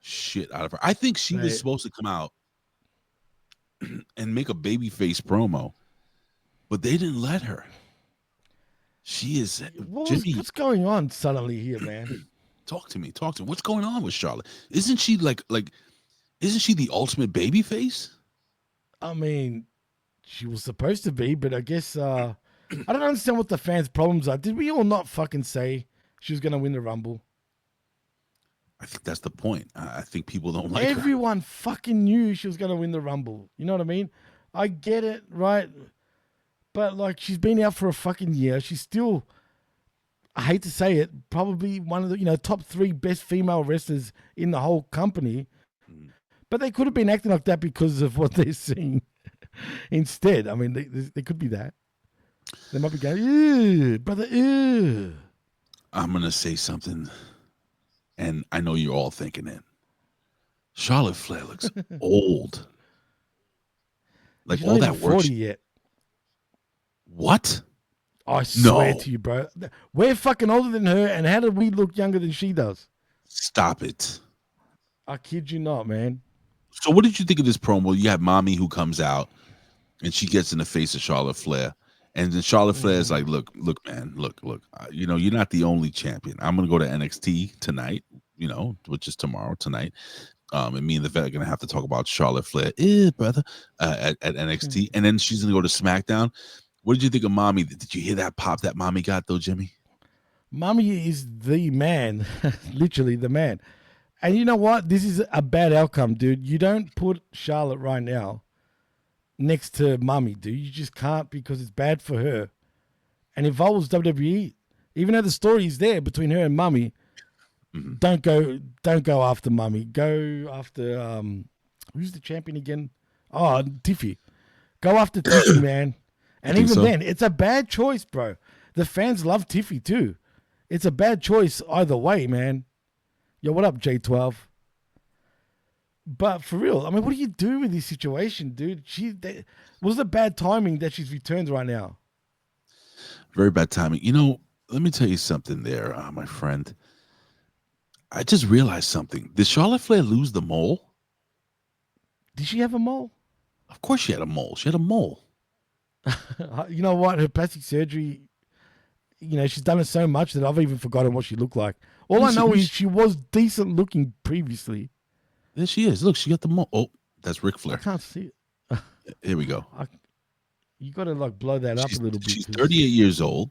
shit out of her. I think she was supposed to come out and make a babyface promo, but they didn't let her. She is what's going on suddenly here, man? Talk to me. What's going on with Charlotte? Isn't she like isn't she the ultimate babyface? I mean, she was supposed to be, but I guess I don't understand what the fans' problems are. Did we all not fucking say she was gonna win the Rumble? I think that's the point. I think people don't like her. Everyone fucking knew she was going to win the Rumble. You know what I mean? I get it, right? But like, she's been out for a fucking year. She's still, I hate to say it, probably one of the top 3 best female wrestlers in the whole company. But they could have been acting like that because of what they're seeing instead. I mean, they could be that. They might be going, ew, brother, ew. I'm gonna say something, and I know you're all thinking it. Charlotte Flair looks old. Like She's all not that even work. 40 yet. What? I swear No. to you, bro. We're fucking older than her, and how do we look younger than she does? Stop it. I kid you not, man. So what did you think of this promo? You have Mommy who comes out, and she gets in the face of Charlotte Flair. And then Charlotte Flair is like, look, man, look. You're not the only champion. I'm going to go to NXT tonight, which is tomorrow, tonight. And me and the vet are going to have to talk about Charlotte Flair, brother, at NXT. And then she's going to go to SmackDown. What did you think of Mommy? Did you hear that pop that Mommy got, though, Jimmy? Mommy is the man, literally the man. And you know what? This is a bad outcome, dude. You don't put Charlotte right now next to Mommy, dude. You just can't, because it's bad for her. And if I was WWE, even though the story is there between her and Mommy, don't go after Mommy. Go after who's the champion again? Oh, Tiffy. Go after Tiffy, man. And even then, it's a bad choice, bro. The fans love Tiffy too. It's a bad choice either way, man. Yo, what up, J12? But for real, I mean, what do you do with this situation, dude? Was it bad timing that she's returned right now? Very bad timing. Let me tell you something there, my friend. I just realized something. Did Charlotte Flair lose the mole? Did she have a mole? Of course she had a mole. She had a mole. You know what? Her plastic surgery, she's done it so much that I've even forgotten what she looked like. All I know is she was decent looking previously. There she is. Look, she got the mole. Oh, that's Ric Flair. I can't see it. Here we go. You got to blow that up a little bit. She's 38 years old.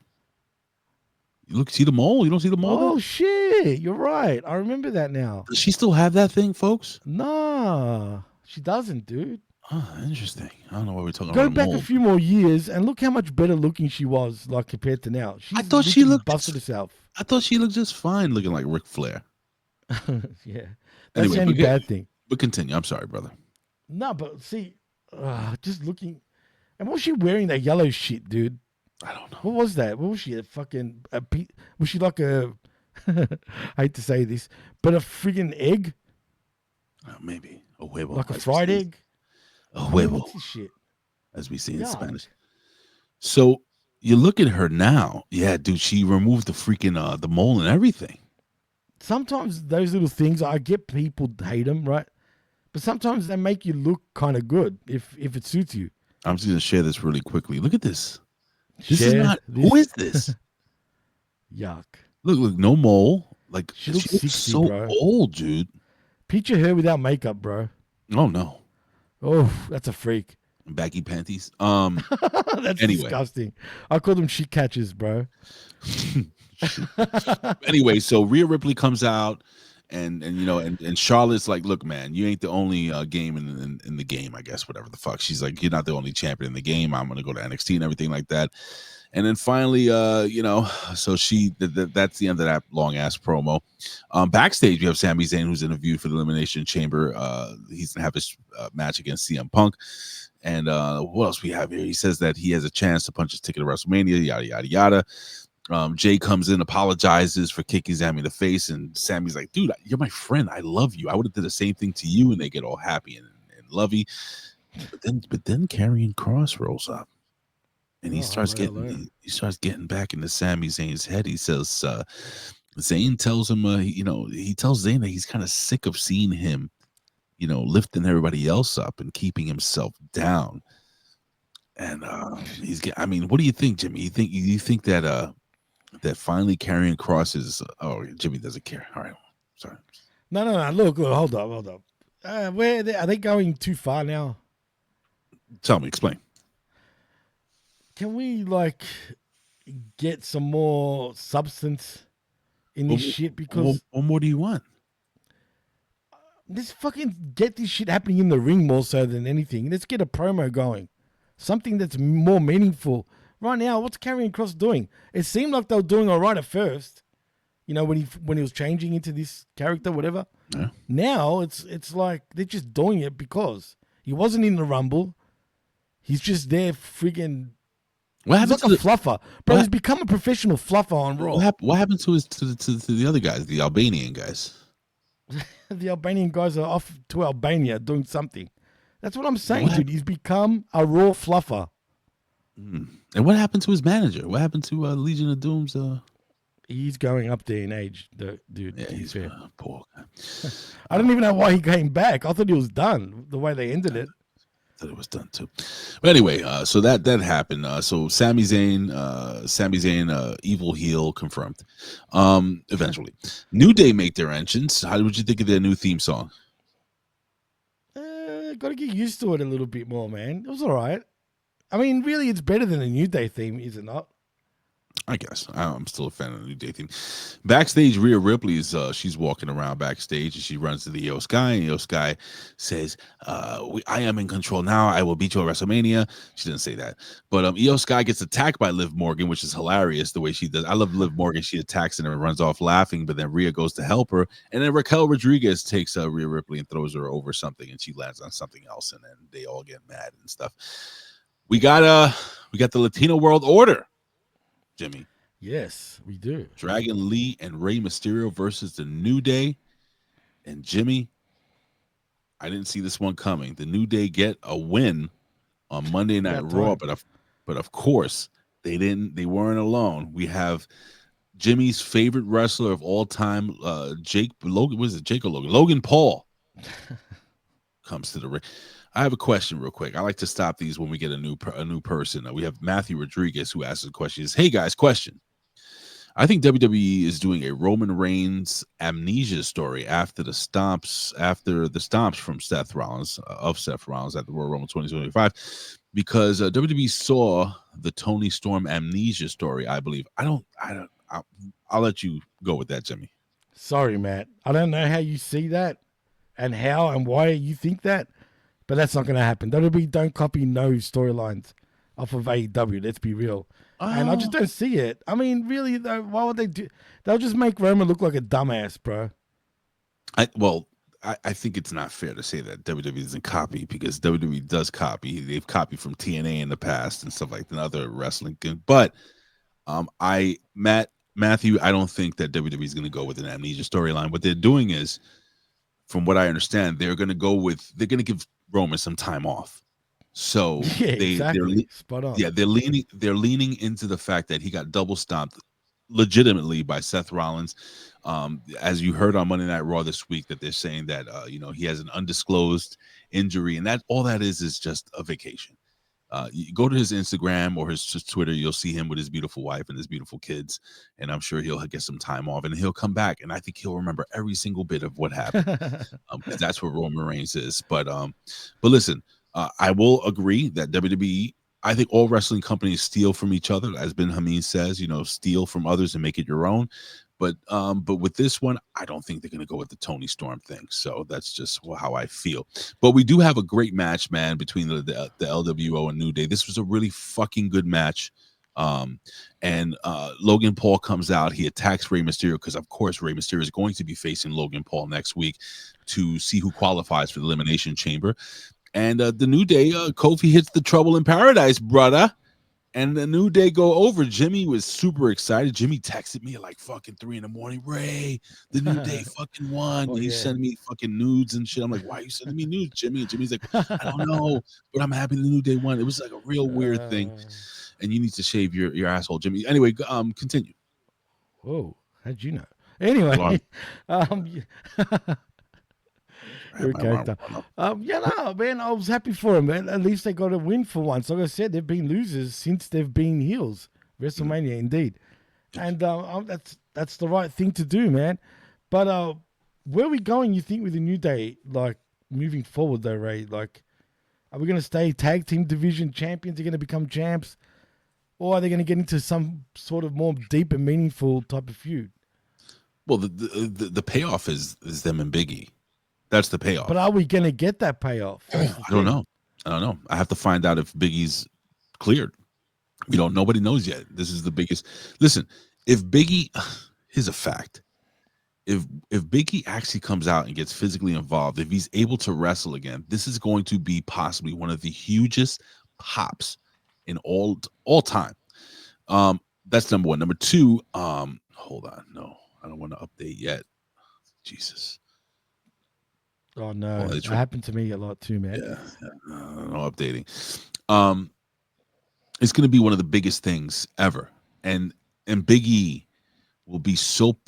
You see the mole? You don't see the mole? Oh, shit. You're right. I remember that now. Does she still have that thing, folks? Nah, she doesn't, dude. Oh, interesting. I don't know why we're talking Go about back mole. a few more years and look how much better looking she was, compared to now. I thought she looked busted herself. I thought she looked just fine, looking like Ric Flair. Yeah, that's the only but bad thing. But continue. I'm sorry, brother. No, but see, just looking, and what was she wearing? That yellow shit, dude. I don't know. What was that? What was she? Was she like a? I hate to say this, but a friggin' egg, Maybe a huevo, like a fried egg. A huevo, What's this shit? as we see in Yuck. Spanish. So you look at her now. Yeah, dude, she removed the freaking the mole and everything. Sometimes those little things, I get people hate them, right? But sometimes they make you look kind of good if it suits you. I'm just gonna share this really quickly. Look at this. This Share is not. this. Who is this? Yuck. Look, no mole. Like She looks 60, so bro. old, dude. Picture her without makeup, bro. Oh no, Oh, that's a freak. baggy panties. That's Anyway. disgusting. I call them shit catchers, bro. Anyway, so Rhea Ripley comes out, and Charlotte's like, look, man, you ain't the only game in the game, I guess, whatever the fuck. She's like, you're not the only champion in the game. I'm gonna go to NXT and everything like that. And then finally, so that's the end of that long ass promo. Backstage, we have Sami Zayn, who's interviewed for the Elimination Chamber. He's gonna have his match against CM Punk. And what else we have here? He says that he has a chance to punch his ticket to WrestleMania, yada yada yada. Jay comes in, apologizes for kicking Sammy in the face, and Sammy's like, dude, you're my friend. I love you. I would have did the same thing to you. And they get all happy and lovey. But then Karrion Kross rolls up, and he starts getting back into Sami Zayn's head. He says, Zayn tells him, he tells Zayn that he's kind of sick of seeing him, lifting everybody else up and keeping himself down. And what do you think, Jimmy? You think that that finally Karrion Kross is? Oh, Jimmy doesn't care. All right, sorry. No. Look, hold up. Are they going too far now? Tell me, explain. Can we get some more substance in this shit? Because what more do you want? Let's fucking get this shit happening in the ring more so than anything. Let's get a promo going. Something that's more meaningful. Right now, what's Karrion Kross doing? It seemed like they were doing all right at first. You know, when he was changing into this character, whatever. Yeah. Now it's like they're just doing it because he wasn't in the Rumble. He's just there friggin'. What He's happened like to a fluffer. Bro, he's become a professional fluffer on Raw. what happened to the other guys, the Albanian guys? The Albanian guys are off to Albania doing something. That's what I'm saying, dude. He's become a Raw fluffer. And what happened to his manager? What happened to Legion of Doom's? He's going up there in age, dude. Yeah, he's fair. poor guy. I don't even know why he came back. I thought he was done the way they ended it. Thought it was done too. But anyway, so that happened. So Sami Zayn, evil heel confirmed. Eventually, New Day make their entrance. How would you think of their new theme song? Got to get used to it a little bit more, man. It was all right. I mean, really, it's better than the New Day theme, is it not? I guess I'm still a fan of the New Day theme. Backstage, Rhea Ripley is she's walking around backstage and she runs to the Io Sky, and Io Sky says, "I am in control now. I will beat you at WrestleMania." She didn't say that, but Io Sky gets attacked by Liv Morgan, which is hilarious the way she does. I love Liv Morgan. She attacks and runs off laughing, but then Rhea goes to help her, and then Raquel Rodriguez takes Rhea Ripley and throws her over something, and she lands on something else, and then they all get mad and stuff. We got the Latino World Order, Jimmy. Yes, we do. Dragon Lee and Rey Mysterio versus the New Day. And Jimmy, I didn't see this one coming. The New Day get a win on Monday Night Raw, but of course they didn't. They weren't alone. We have Jimmy's favorite wrestler of all time, Logan Paul comes to the ring. I have a question real quick. I like to stop these when we get a new person. We have Matthew Rodriguez who asks the question. Hey guys, question. I think WWE is doing a Roman Reigns amnesia story after the stomps from Seth Rollins at the Royal Rumble 2025, because WWE saw the Tony Storm amnesia story. I believe. I'll let you go with that, Jimmy. Sorry, Matt. I don't know how you see that and how and why you think that, but that's not going to happen. WWE don't copy no storylines off of AEW. Let's be real. And I just don't see it. I mean, really, though, why would they do? They'll just make Roman look like a dumbass, bro. I think it's not fair to say that WWE doesn't copy, because WWE does copy. They've copied from TNA in the past and stuff like that, other wrestling. But Matthew, I don't think that WWE is going to go with an amnesia storyline. What they're doing is, from what I understand, they're going to give Roman some time off. So exactly. Spot on. Yeah, they're leaning into the fact that he got double stomped legitimately by Seth Rollins. As you heard on Monday Night Raw this week, that they're saying that he has an undisclosed injury, and that all that is just a vacation. You go to his Instagram or his Twitter, you'll see him with his beautiful wife and his beautiful kids, and I'm sure he'll get some time off, and he'll come back, and I think he'll remember every single bit of what happened, because that's what Roman Reigns is. But listen, I will agree that WWE, I think all wrestling companies steal from each other, as Ben Hamin says, steal from others and make it your own. But with this one, I don't think they're going to go with the Tony Storm thing. So that's just how I feel. But we do have a great match, man, between the LWO and New Day. This was a really fucking good match. And Logan Paul comes out. He attacks Rey Mysterio, because, of course, Rey Mysterio is going to be facing Logan Paul next week to see who qualifies for the Elimination Chamber. And the New Day, Kofi hits the Trouble in Paradise, brother. And the New Day go over. Jimmy was super excited. Jimmy texted me at like fucking 3 a.m. Ray, the New Day fucking won. And he's sending me fucking nudes and shit. I'm like, why are you sending me nudes, Jimmy? And Jimmy's like, I don't know, but I'm happy the New Day won. It was like a real weird thing. And you need to shave your asshole, Jimmy. Anyway, continue. Whoa, how'd you know? Anyway, character. Man, I was happy for him, man. At least they got a win for once. Like I said, they've been losers since they've been heels. WrestleMania, indeed. And that's the right thing to do, man. But where are we going, you think, with the New Day, like, moving forward, though, Ray? Like, are we going to stay tag team division champions? Are going to become champs? Or are they going to get into some sort of more deep and meaningful type of feud? Well, the payoff is them and Big E. That's the payoff. But are we going to get that payoff? I don't know. I have to find out if Big E's cleared. Nobody knows yet. This is the biggest. Listen, if Biggie, here's a fact. If Big E actually comes out and gets physically involved, if he's able to wrestle again, this is going to be possibly one of the hugest pops in all time. That's number one. Number two, hold on. No, I don't want to update yet. Jesus. Oh no, that happened to me a lot too, man. Yeah, no updating. It's going to be one of the biggest things ever, and Big E will be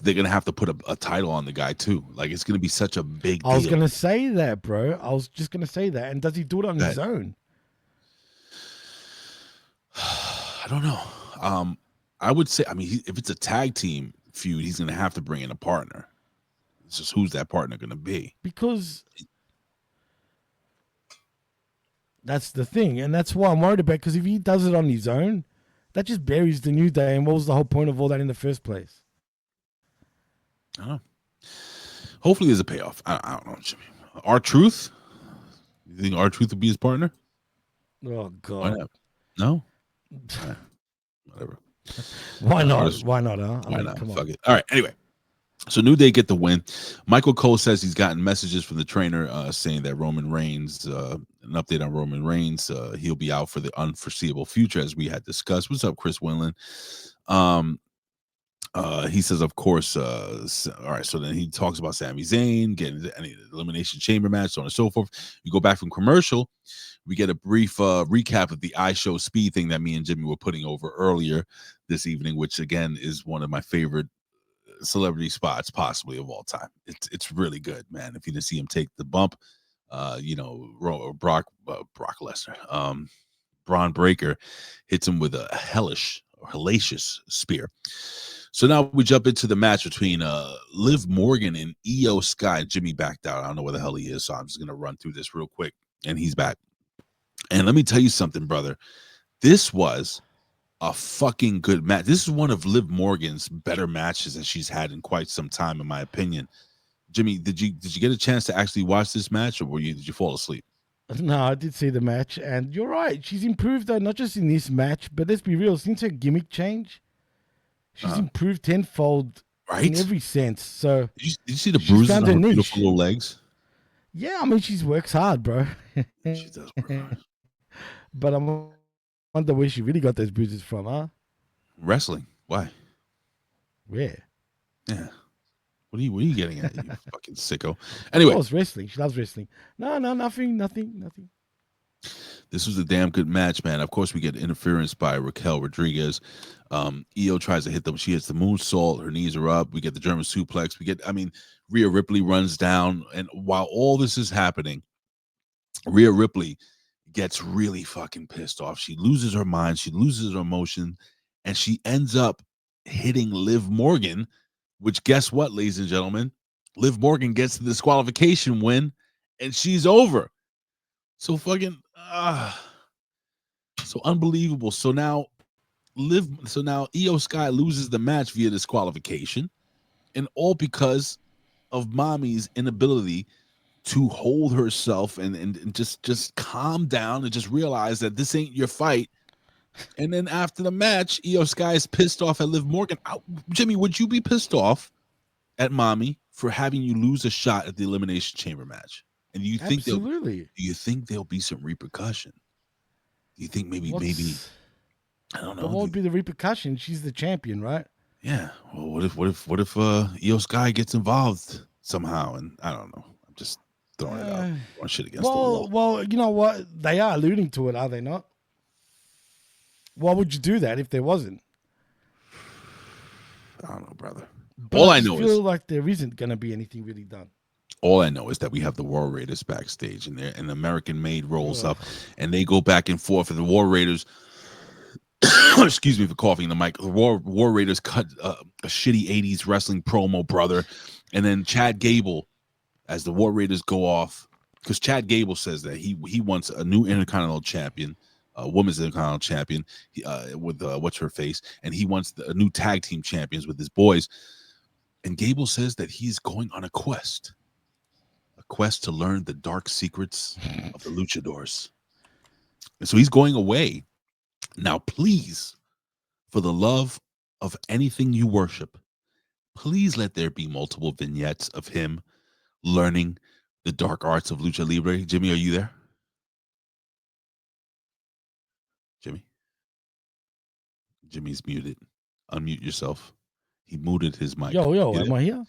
they're going to have to put a title on the guy too. Like, it's going to be such a big deal. I was going to say that, bro. I was just going to say that. And does he do it on his own? I don't know. I would say, if it's a tag team feud, he's going to have to bring in a partner. It's just, who's that partner going to be? Because that's the thing. And that's why I'm worried about, because if he does it on his own, that just buries the New Day. And what was the whole point of all that in the first place? I don't know. Hopefully there's a payoff. I don't know, Jimmy. R-Truth? You think R-Truth would be his partner? Oh, God. No? Whatever. Why not? Why not, huh? Why not? Fuck it. All right, anyway. So New Day get the win. Michael Cole says he's gotten messages from the trainer saying that Roman Reigns, an update on Roman Reigns, he'll be out for the unforeseeable future, as we had discussed. What's up, Chris Winland? He says, of course, all right, so then he talks about Sami Zayn, getting the Elimination Chamber match, so on and so forth. You go back from commercial, we get a brief recap of the iShow Speed thing that me and Jimmy were putting over earlier this evening, which, again, is one of my favorite celebrity spots possibly of all time. It's really good, man. If you didn't see him take the bump, Brock Lesnar, Braun Breaker hits him with a hellacious spear. So now we jump into the match between Liv Morgan and Io Sky. Jimmy backed out. I don't know where the hell he is, so I'm just gonna run through this real quick. And he's back. And let me tell you something, brother. This was a fucking good match. This is one of Liv Morgan's better matches that she's had in quite some time, in my opinion. Jimmy, did you get a chance to actually watch this match, or did you fall asleep? No, I did see the match, and you're right. She's improved, though, not just in this match, but let's be real. Since her gimmick change, she's improved tenfold, right, in every sense. So did you see the bruises on her beautiful little legs? Yeah, I mean, she works hard, bro. She does work hard. But I wonder where she really got those bruises from, huh? Wrestling. Why? Where? Yeah. What are you getting at, you fucking sicko? Anyway. Oh, it's wrestling. She loves wrestling. No, nothing. This was a damn good match, man. Of course, we get interference by Raquel Rodriguez. Io tries to hit them. She hits the moonsault. Her knees are up. We get the German suplex. Rhea Ripley runs down. And while all this is happening, Rhea Ripley gets really fucking pissed off. She loses her mind. She loses her emotion. And she ends up hitting Liv Morgan, which, guess what, ladies and gentlemen? Liv Morgan gets the disqualification win, and she's over. So fucking, so unbelievable. So now Io Sky loses the match via disqualification, and all because of Mommy's inability to hold herself and just calm down and just realize that this ain't your fight. And then after the match, Io Sky is pissed off at Liv Morgan. Jimmy, would you be pissed off at Mommy for having you lose a shot at the Elimination Chamber match? And do you think absolutely? Do you think there'll be some repercussion? Do you think maybe I don't know. But what would be the repercussion? She's the champion, right? Yeah. Well, what if Io Sky gets involved somehow? And I don't know. I'm just throwing it out. Throwing shit against the wall. Well, you know what? They are alluding to it, are they not? Why would you do that if there wasn't? I don't know, brother. But all I know feel like there isn't going to be anything really done. All I know is that we have the War Raiders backstage, and an American Maid rolls up, and they go back and forth. And the War Raiders, excuse me for coughing in the mic. The War Raiders cut a shitty '80s wrestling promo, brother, and then Chad Gable, as the War Raiders go off, because Chad Gable says that he wants a new Intercontinental Champion. Women's Intercontinental Champion with what's her face, and he wants a new tag team champions with his boys. And Gable says that he's going on a quest quest to learn the dark secrets of the luchadors. And so he's going away. Now, please, for the love of anything you worship, please let there be multiple vignettes of him learning the dark arts of lucha libre. Jimmy, are you there? Jimmy's muted. Unmute yourself. He muted his mic. Yo, am I here?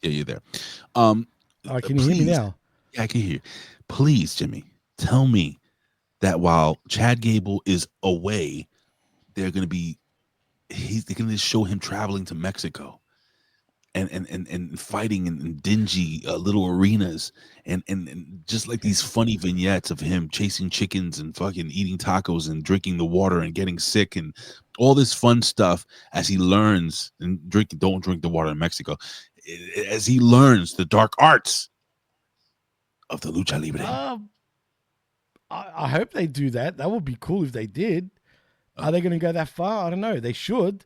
Yeah, you're there. Can you hear me now? Yeah, I can hear you. Please, Jimmy, tell me that while Chad Gable is away, they're going to show him traveling to Mexico and fighting in dingy little arenas and just like these funny vignettes of him chasing chickens and fucking eating tacos and drinking the water and getting sick and all this fun stuff as he learns and don't drink the water in Mexico, as he learns the dark arts of the lucha libre. I hope they do that. That would be cool if they did. Are they going to go that far? I don't know. They should.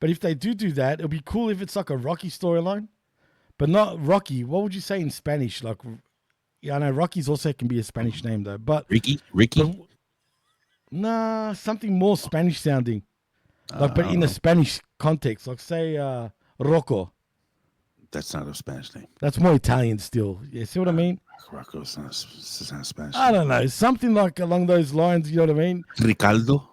But if they do that, it'll be cool if it's like a Rocky storyline. But not Rocky. What would you say in Spanish? Like, yeah, I know Rocky's also can be a Spanish name though. But Ricky? Nah, something more Spanish sounding. Like, but in a Spanish context. Like, say, Rocco. That's not a Spanish name. That's more Italian still. You see what I mean? Rocco's not a Spanish I don't know. Something like along those lines, you know what I mean? Ricardo?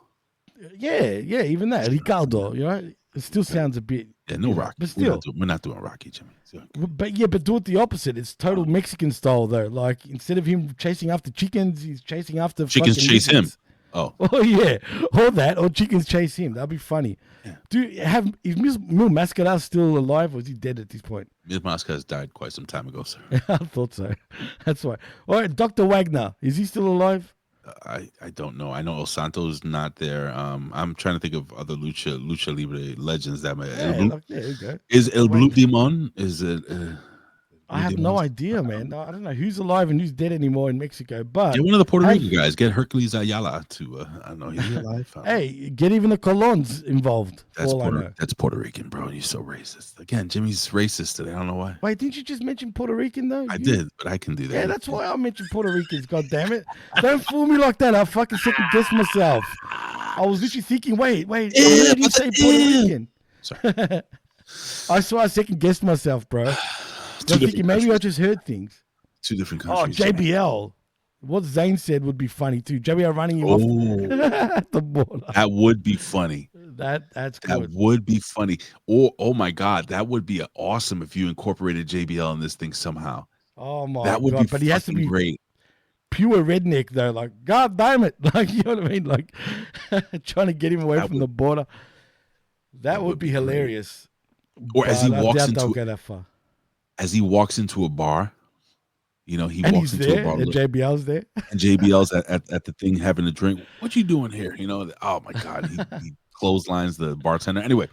Yeah, even that. Ricardo, you know? It still sounds a bit... Yeah, no Rocky. But still. We're not doing Rocky, Jimmy. But do it the opposite. It's total Mexican style, though. Like, instead of him chasing after chickens, he's chasing after... Chickens chase him. Oh, yeah. Or that, or chickens chase him. That'd be funny. Yeah. Is Mil Mascara still alive, or is he dead at this point? Mil Mascara's died quite some time ago, sir. I thought so. That's why. All right, Dr. Wagner, is he still alive? I don't know. I know El Santo's not there. I'm trying to think of other lucha libre legends that might. There you go. Is El Blue Demon? Is it? I have no idea, man. I don't know who's alive and who's dead anymore in Mexico. But get one of the Puerto Rican guys. Get Hercules Ayala to. I don't know. He's alive. Hey, get even the Colons involved. That's Puerto Rican, bro. You're so racist. Again, Jimmy's racist today. I don't know why. Wait, didn't you just mention Puerto Rican though? I did, but I can do that. Yeah, that's why I mentioned Puerto Ricans. God damn it! Don't fool me like that. I fucking second guessed myself. I was literally thinking, wait. I heard you say Puerto Rican. Sorry. I swear I second guessed myself, bro. I was thinking maybe I just heard things. Two different countries. Oh, JBL. What Zane said would be funny too. JBL running you off at the border. That would be funny. That's good. That would be funny. Or oh my God, that would be awesome if you incorporated JBL in this thing somehow. Oh my that would God! Be but he has to be great. Pure redneck though. Like, God damn it! Like, you know what I mean? Like trying to get him away from the border. That would be hilarious. Or as he walks into don't go that far. As he walks into a bar, you know, he and walks he's into there, a bar. And JBL's there. And JBL's at the thing having a drink. What you doing here? You know, oh my God, he clotheslines the bartender. Anyway,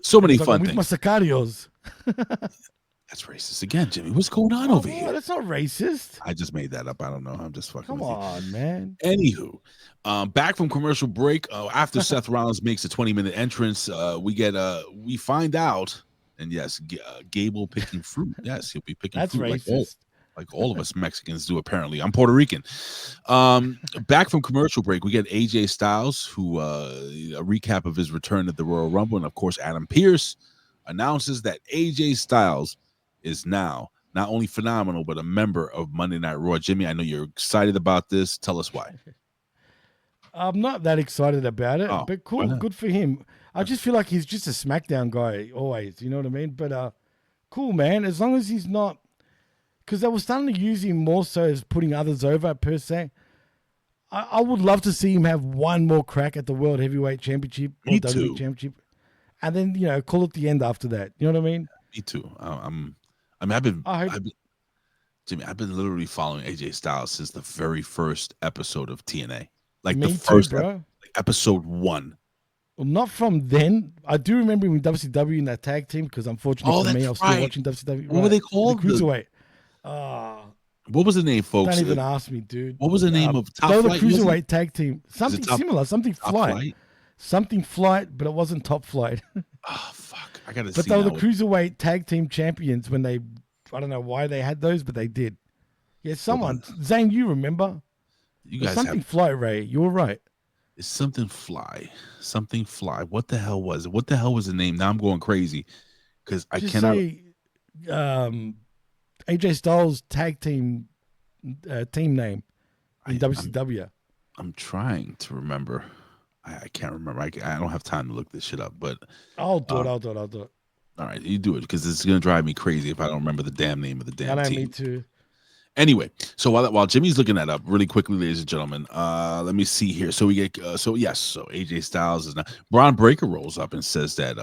so many fun things. With my sicarios. That's racist again, Jimmy. What's going on over here? That's not racist. I just made that up. I don't know. I'm just fucking. Come on, man. Anywho, back from commercial break. After Seth Rollins makes a 20-minute entrance, we find out. And yes, Gable picking fruit. Yes, he'll be picking fruit. That's racist. Like all of us Mexicans do, apparently. I'm Puerto Rican. Back from commercial break, we get AJ Styles, who a recap of his return at the Royal Rumble. And, of course, Adam Pearce announces that AJ Styles is now not only phenomenal, but a member of Monday Night Raw. Jimmy, I know you're excited about this. Tell us why. I'm not that excited about it, but cool, good for him. I just feel like he's just a SmackDown guy always, you know what I mean? But cool, man, as long as he's not... Because they were starting to use him more so as putting others over, per se. I would love to see him have one more crack at the World Heavyweight Championship or WWE Championship. And then, you know, call it the end after that. You know what I mean? Me too. I've been literally following AJ Styles since the very first episode of TNA. Like the first episode 1. Well, not from then. I do remember him in WCW in that tag team because unfortunately for me, I was still watching WCW. What were they called? The Cruiserweight. What was the name, folks? Don't even ask me, dude. What was the name of Top Flight? The Cruiserweight tag team. Something similar. Something Flight. Something Flight, but it wasn't Top Flight. Oh, fuck. I got to see. But they were the Cruiserweight tag team champions when they... I don't know why they had those, but they did. Yeah, Hold someone. on. Zane, you remember? You It was guys something have fly, Ray. You were right. it's something fly. Something fly. What the hell was it? What the hell was the name? Now I'm going crazy because I Just cannot. say AJ Styles tag team team name in I'm WCW. I'm trying to remember. I can't remember. I don't have time to look this shit up. But I'll do it. um, I'll do it. I'll do it. all right, you do it because it's gonna drive me crazy if I don't remember the damn name of the I damn know, team. me too. Anyway, so while Jimmy's looking that up, really quickly, ladies and gentlemen, let me see here. So we get so AJ Styles is not. Braun Breaker rolls up and says that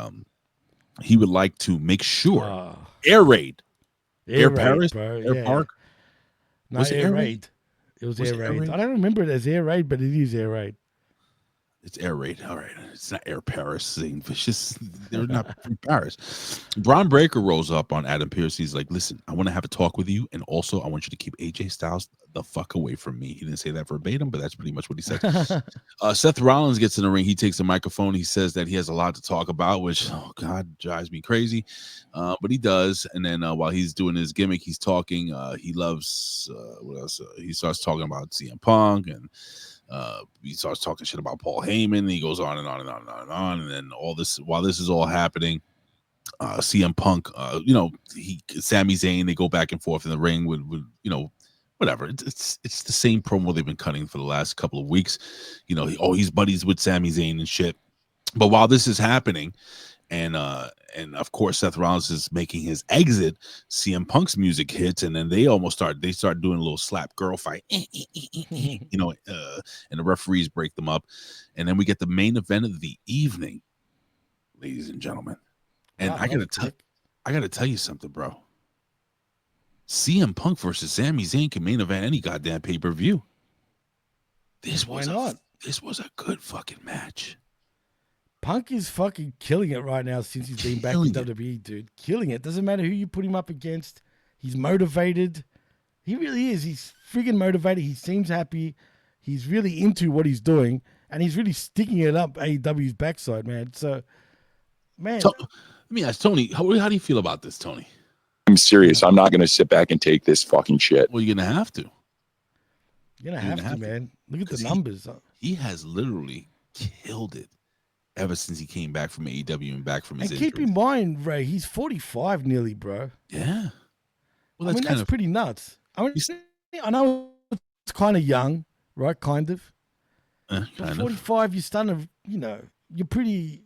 he would like to make sure Oh, Air Raid, Air Air Raid, Paris, bro. Air Yeah. Park. No, Was it Air Air Raid? Raid. It was Was Air it Air Raid. Raid? I don't remember it as Air Raid, but it is Air Raid. It's Air Raid. All right. It's not Air Paris. Vicious. They're not from Paris. Braun Breaker rolls up on Adam Pearce. He's like, listen, I want to have a talk with you. And also, I want you to keep AJ Styles the fuck away from me. He didn't say that verbatim, but that's pretty much what he said. Seth Rollins gets in the ring. He takes the microphone. He says that he has a lot to talk about, which, oh, God, drives me crazy. But he does. And then while he's doing his gimmick, he's talking. He loves, what else? He starts talking about CM Punk and he starts talking shit about Paul Heyman. And he goes on and on and on and on and on. And then while this is all happening, CM Punk, Sami Zayn, they go back and forth in the ring with whatever. It's the same promo they've been cutting for the last couple of weeks. He's buddies with Sami Zayn and shit. But while this is happening, and of course Seth Rollins is making his exit, CM Punk's music hits, and then they start doing a little slap girl fight, and the referees break them up, and then we get the main event of the evening, ladies and gentlemen. And Wow, I that was gotta tell you something, bro. CM Punk versus Sami Zayn can main event any goddamn pay-per-view. Why not? This was a good fucking match. Punk is fucking killing it right now since he's been back in WWE, dude. Killing it. Doesn't matter who you put him up against. He's motivated. He really is. He's friggin' motivated. He seems happy. He's really into what he's doing, and he's really sticking it up AEW's backside, man. So, man. Let me ask Tony, how do you feel about this, Tony? I'm serious. I'm not going to sit back and take this fucking shit. Well, you're gonna have to. You're gonna have to, man. Look at the numbers. He has literally killed it ever since he came back from AEW and back from his injuries. Keep in mind, Ray, he's 45 nearly, bro. Yeah. Well, that's pretty nuts. I know it's kind of young, right? Kind of. But 45, you're starting to, you're pretty,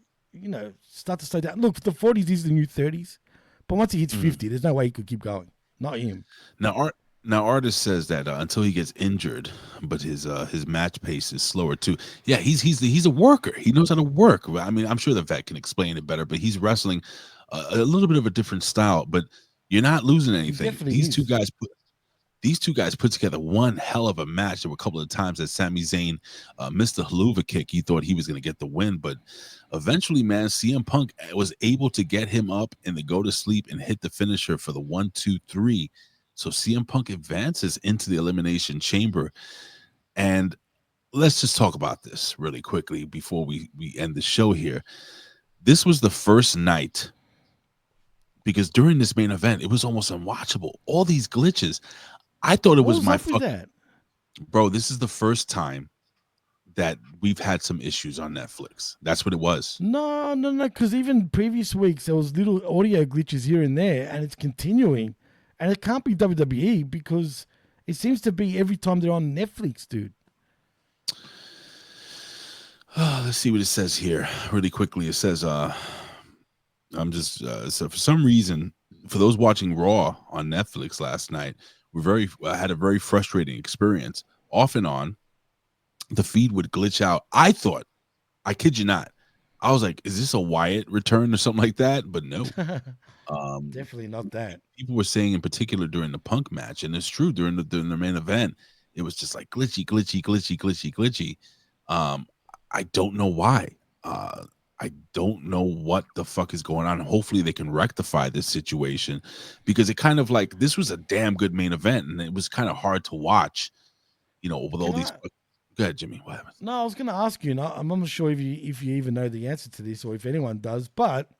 start to slow down. Look, the 40s is the new 30s. But once he hits 50, there's no way he could keep going. Not him. Now, Artist says that until he gets injured, but his match pace is slower too. Yeah, he's a worker. He knows how to work. I mean, I'm sure the vet can explain it better, but he's wrestling a little bit of a different style. But you're not losing anything. These two guys put together one hell of a match. There were a couple of times that Sami Zayn missed the haluva kick. He thought he was going to get the win, but eventually, man, CM Punk was able to get him up and to go to sleep and hit the finisher for the 1, 2, 3. So CM Punk advances into the Elimination Chamber. And let's just talk about this really quickly before we end the show here. This was the first night, because during this main event, it was almost unwatchable. All these glitches. I thought it was my fuck. Bro, this is the first time that we've had some issues on Netflix. That's what it was. No, because even previous weeks, there was little audio glitches here and there, and it's continuing. And it can't be WWE because it seems to be every time they're on Netflix, dude. Let's see what it says here really quickly. It says, so for some reason, for those watching Raw on Netflix last night, had a very frustrating experience. Off and on, the feed would glitch out. I kid you not, I was like, is this a Wyatt return or something like that? But no. Definitely not that. People were saying in particular during the Punk match, and it's true, during the main event, it was just like glitchy. I don't know why. I don't know what the fuck is going on. Hopefully they can rectify this situation, because it kind of like, this was a damn good main event, and it was kind of hard to watch, with all these. Go ahead, Jimmy. What happened? No, I was going to ask you. I'm not sure if you even know the answer to this, or if anyone does. But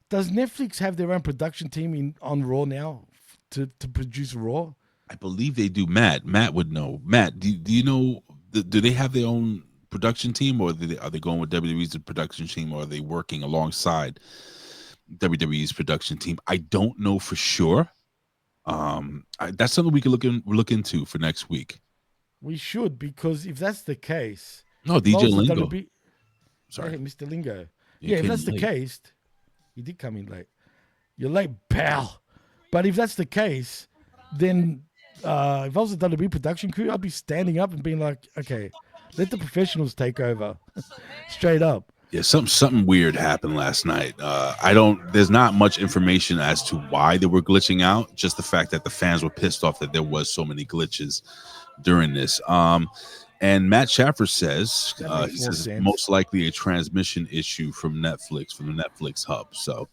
does Netflix have their own production team on Raw now to produce Raw? I believe they do. Matt would know. Matt, do you know? Do they have their own production team, or are they going with WWE's production team, or are they working alongside WWE's production team? I don't know for sure. That's something we can look into for next week. We should, because if that's the case, No, if I DJ was the Lingo. WB Sorry, Hey, Mr. Lingo. You Yeah, if came that's the late. case, he did come in late. You're late, pal. But if that's the case, then if I was the WWE production crew, I'd be standing up and being like, okay, let the professionals take over. Straight up. Yeah, something weird happened last night. There's not much information as to why they were glitching out. Just the fact that the fans were pissed off that there was so many glitches during this. And Matt Schaffer says That makes he more says sense. most likely a transmission issue from Netflix, from the Netflix hub. So,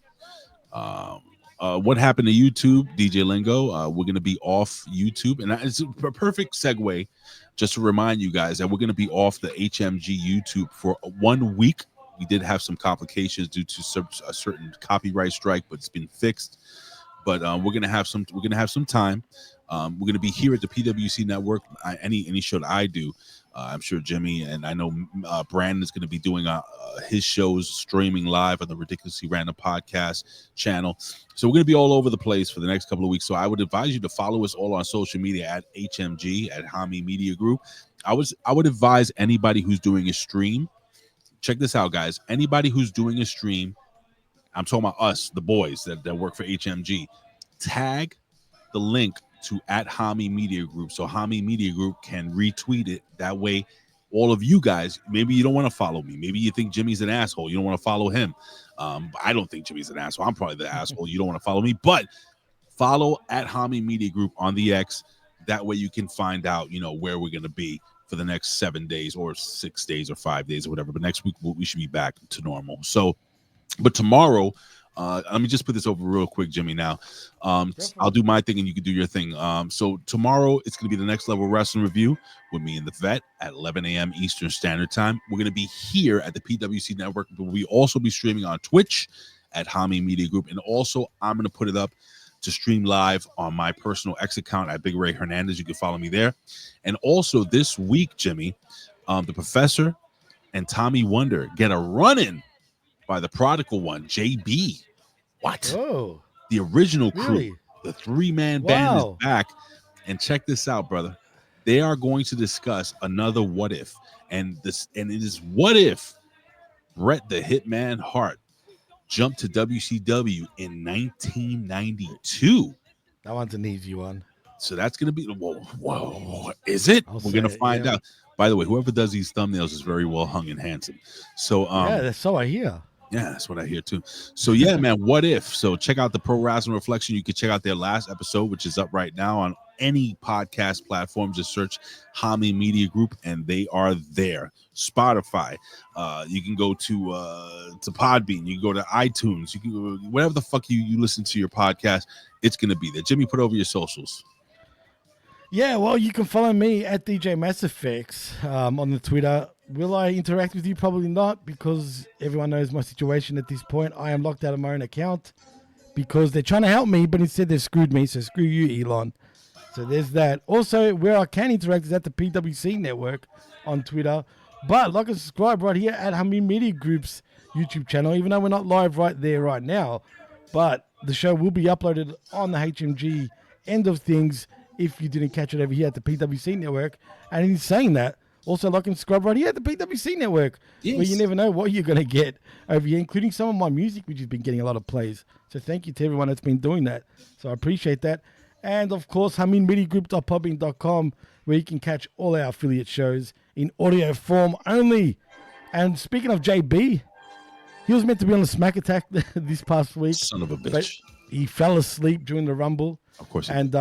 what happened to YouTube, DJ Lingo? We're going to be off YouTube, and it's a perfect segue just to remind you guys that we're going to be off the HMG YouTube for 1 week. We did have some complications due to a certain copyright strike, but it's been fixed. But we're gonna have some time. We're gonna be here at the PWC Network. Any show that I do, I'm sure Jimmy and I know Brandon is gonna be doing his shows streaming live on the Ridiculously Random Podcast channel. So we're gonna be all over the place for the next couple of weeks. So I would advise you to follow us all on social media at HMG at Hamin Media Group. I would advise anybody who's doing a stream. Check this out, guys. Anybody who's doing a stream, I'm talking about us, the boys that work for HMG, tag the link to at Hamin Media Group, so Hamin Media Group can retweet it. That way, all of you guys, maybe you don't want to follow me. Maybe you think Jimmy's an asshole. You don't want to follow him. I don't think Jimmy's an asshole. I'm probably the asshole. You don't want to follow me, but follow at Hamin Media Group on the X. That way you can find out, where we're going to be for the next 7 days or 6 days or 5 days or whatever. But next week we should be back to normal. So, but tomorrow, let me just put this over real quick, Jimmy. Now, I'll do my thing and you can do your thing. So tomorrow it's going to be the Next Level Wrestling Review with me and the Vet at 11 a.m. Eastern Standard Time. We're going to be here at the PWC Network, but we also be streaming on Twitch at Hamin Media Group, and also I'm going to put it up to stream live on my personal X account at Big Ray Hernandez. You can follow me there. And also this week, Jimmy, the Professor and Tommy Wonder get a run-in by the prodigal one, JB. What? Oh, the original crew, really? The 3-man band is Wow. back. And check this out, brother. They are going to discuss another what if. And it is what if Bret the Hitman Hart jumped to WCW in 1992. That one's an easy one. So that's going to be, whoa, is it? I'll We're going to say, find yeah. out. By the way, whoever does these thumbnails is very well hung and handsome. So, Yeah, that's so I hear. yeah, that's what I hear too. So yeah, man, what if? So check out the Pro Wrestling Reflection. You can check out their last episode, which is up right now on any podcast platform. Just search Hamin Media Group, and they are there. Spotify. You can go to Podbean. You can go to iTunes. You can go, whatever the fuck you listen to your podcast. It's gonna be there. Jimmy, put over your socials. Yeah, well, you can follow me at DJ Mass Effects on the Twitter. Will I interact with you? Probably not, because everyone knows my situation at this point. I am locked out of my own account because they're trying to help me, but instead they've screwed me. So screw you, Elon. So there's that. Also, where I can interact is at the PWC Network on Twitter. But like and subscribe right here at Hamin Media Group's YouTube channel, even though we're not live right there right now. But the show will be uploaded on the HMG end of things if you didn't catch it over here at the PWC Network. And in saying that, also like and subscribe right here at the PWC Network, where you never know what you're going to get over here, including some of my music, which has been getting a lot of plays. So thank you to everyone that's been doing that. So I appreciate that. And of course, HaminMediaGroup.podbean.com, where you can catch all our affiliate shows in audio form only. And speaking of JB, he was meant to be on the Smack Attack this past week. Son of a but bitch. he fell asleep during the Rumble. Of course. And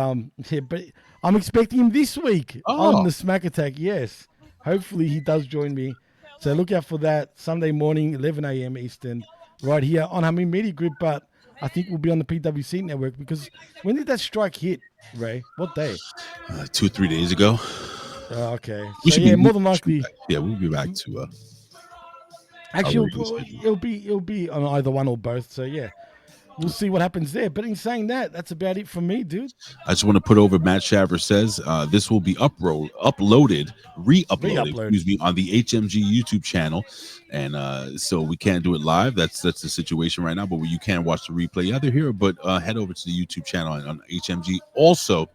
yeah, but I'm expecting him this week on the Smack Attack. Yes, hopefully he does join me. So look out for that Sunday morning, 11 a.m. Eastern, right here on Hamin Media Group. But I think we'll be on the PWC Network, because when did that strike hit, Ray? What day? 2 or 3 days ago. Okay. We So should yeah, be- more than likely. Yeah, we'll be back to. Actually, regular schedule. it'll be on either one or both. So yeah. we'll see what happens there. But in saying that, that's about it for me, dude. I just want to put over Matt Shaver says this will be re-uploaded, excuse me, on the HMG YouTube channel. And so we can't do it live. That's the situation right now, but you can watch the replay either here, but head over to the YouTube channel on HMG. Also,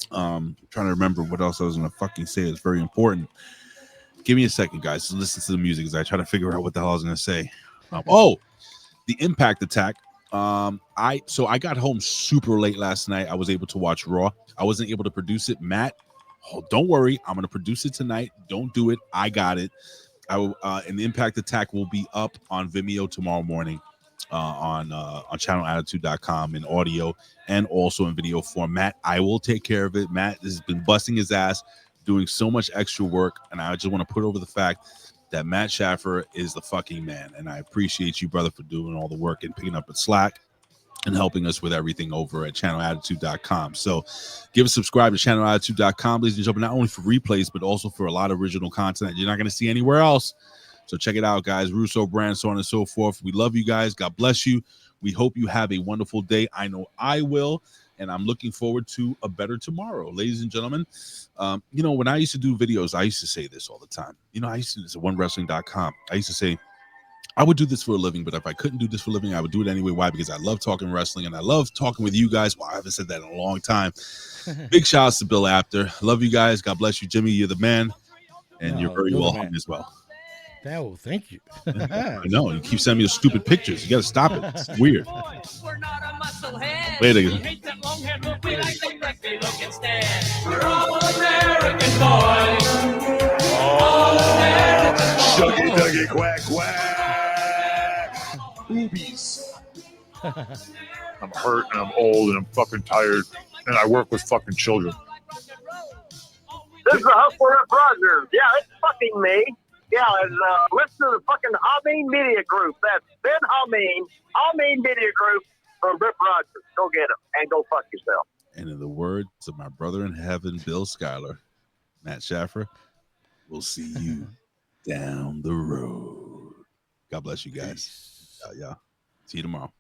trying to remember what else I was going to fucking say. It's very important. Give me a second, guys, to listen to the music as I try to figure out what the hell I was going to say. The Impact Attack. I got home super late last night. I was able to watch Raw. I wasn't able to produce it. Matt, don't worry. I'm going to produce it tonight. Don't do it. I got it. And the Impact Attack will be up on Vimeo tomorrow morning on channelattitude.com in audio and also in video format. I will take care of it. Matt has been busting his ass, doing so much extra work, and I just want to put over the fact that Matt Schaffer is the fucking man, and I appreciate you, brother, for doing all the work and picking up the slack and helping us with everything over at channelattitude.com. So give a subscribe to channelattitude.com, ladies and gentlemen, not only for replays, but also for a lot of original content that you're not going to see anywhere else. So check it out, guys. Russo brand, so on and so forth. We love you guys. God bless you. We hope you have a wonderful day. I know I will, and I'm looking forward to a better tomorrow. Ladies and gentlemen, when I used to do videos, I used to say this all the time. I used to do this at onewrestling.com. I used to say, I would do this for a living, but if I couldn't do this for a living, I would do it anyway. Why? Because I love talking wrestling, and I love talking with you guys. Well, I haven't said that in a long time. Big shout outs to Bill Apter. Love you guys. God bless you, Jimmy. You're the man, and you're very welcome as well. Oh, thank you. I know. You keep sending me those stupid pictures. You got to stop it. It's weird. Wait a minute. We're all American boys. Shuggy duggy quack quack. Boobies. I'm hurt and I'm old and I'm fucking tired and I work with fucking children. This is the Hustler Rep Rogers. Yeah, it's fucking me. Yeah, and listen to the fucking Hamin Media Group. That's Ben Hamin Media Group from Rip Rogers. Go get him and go fuck yourself. And in the words of my brother in heaven, Bill Schuyler, Matt Schaffer, we'll see you down the road. God bless you guys. Yeah. See you tomorrow.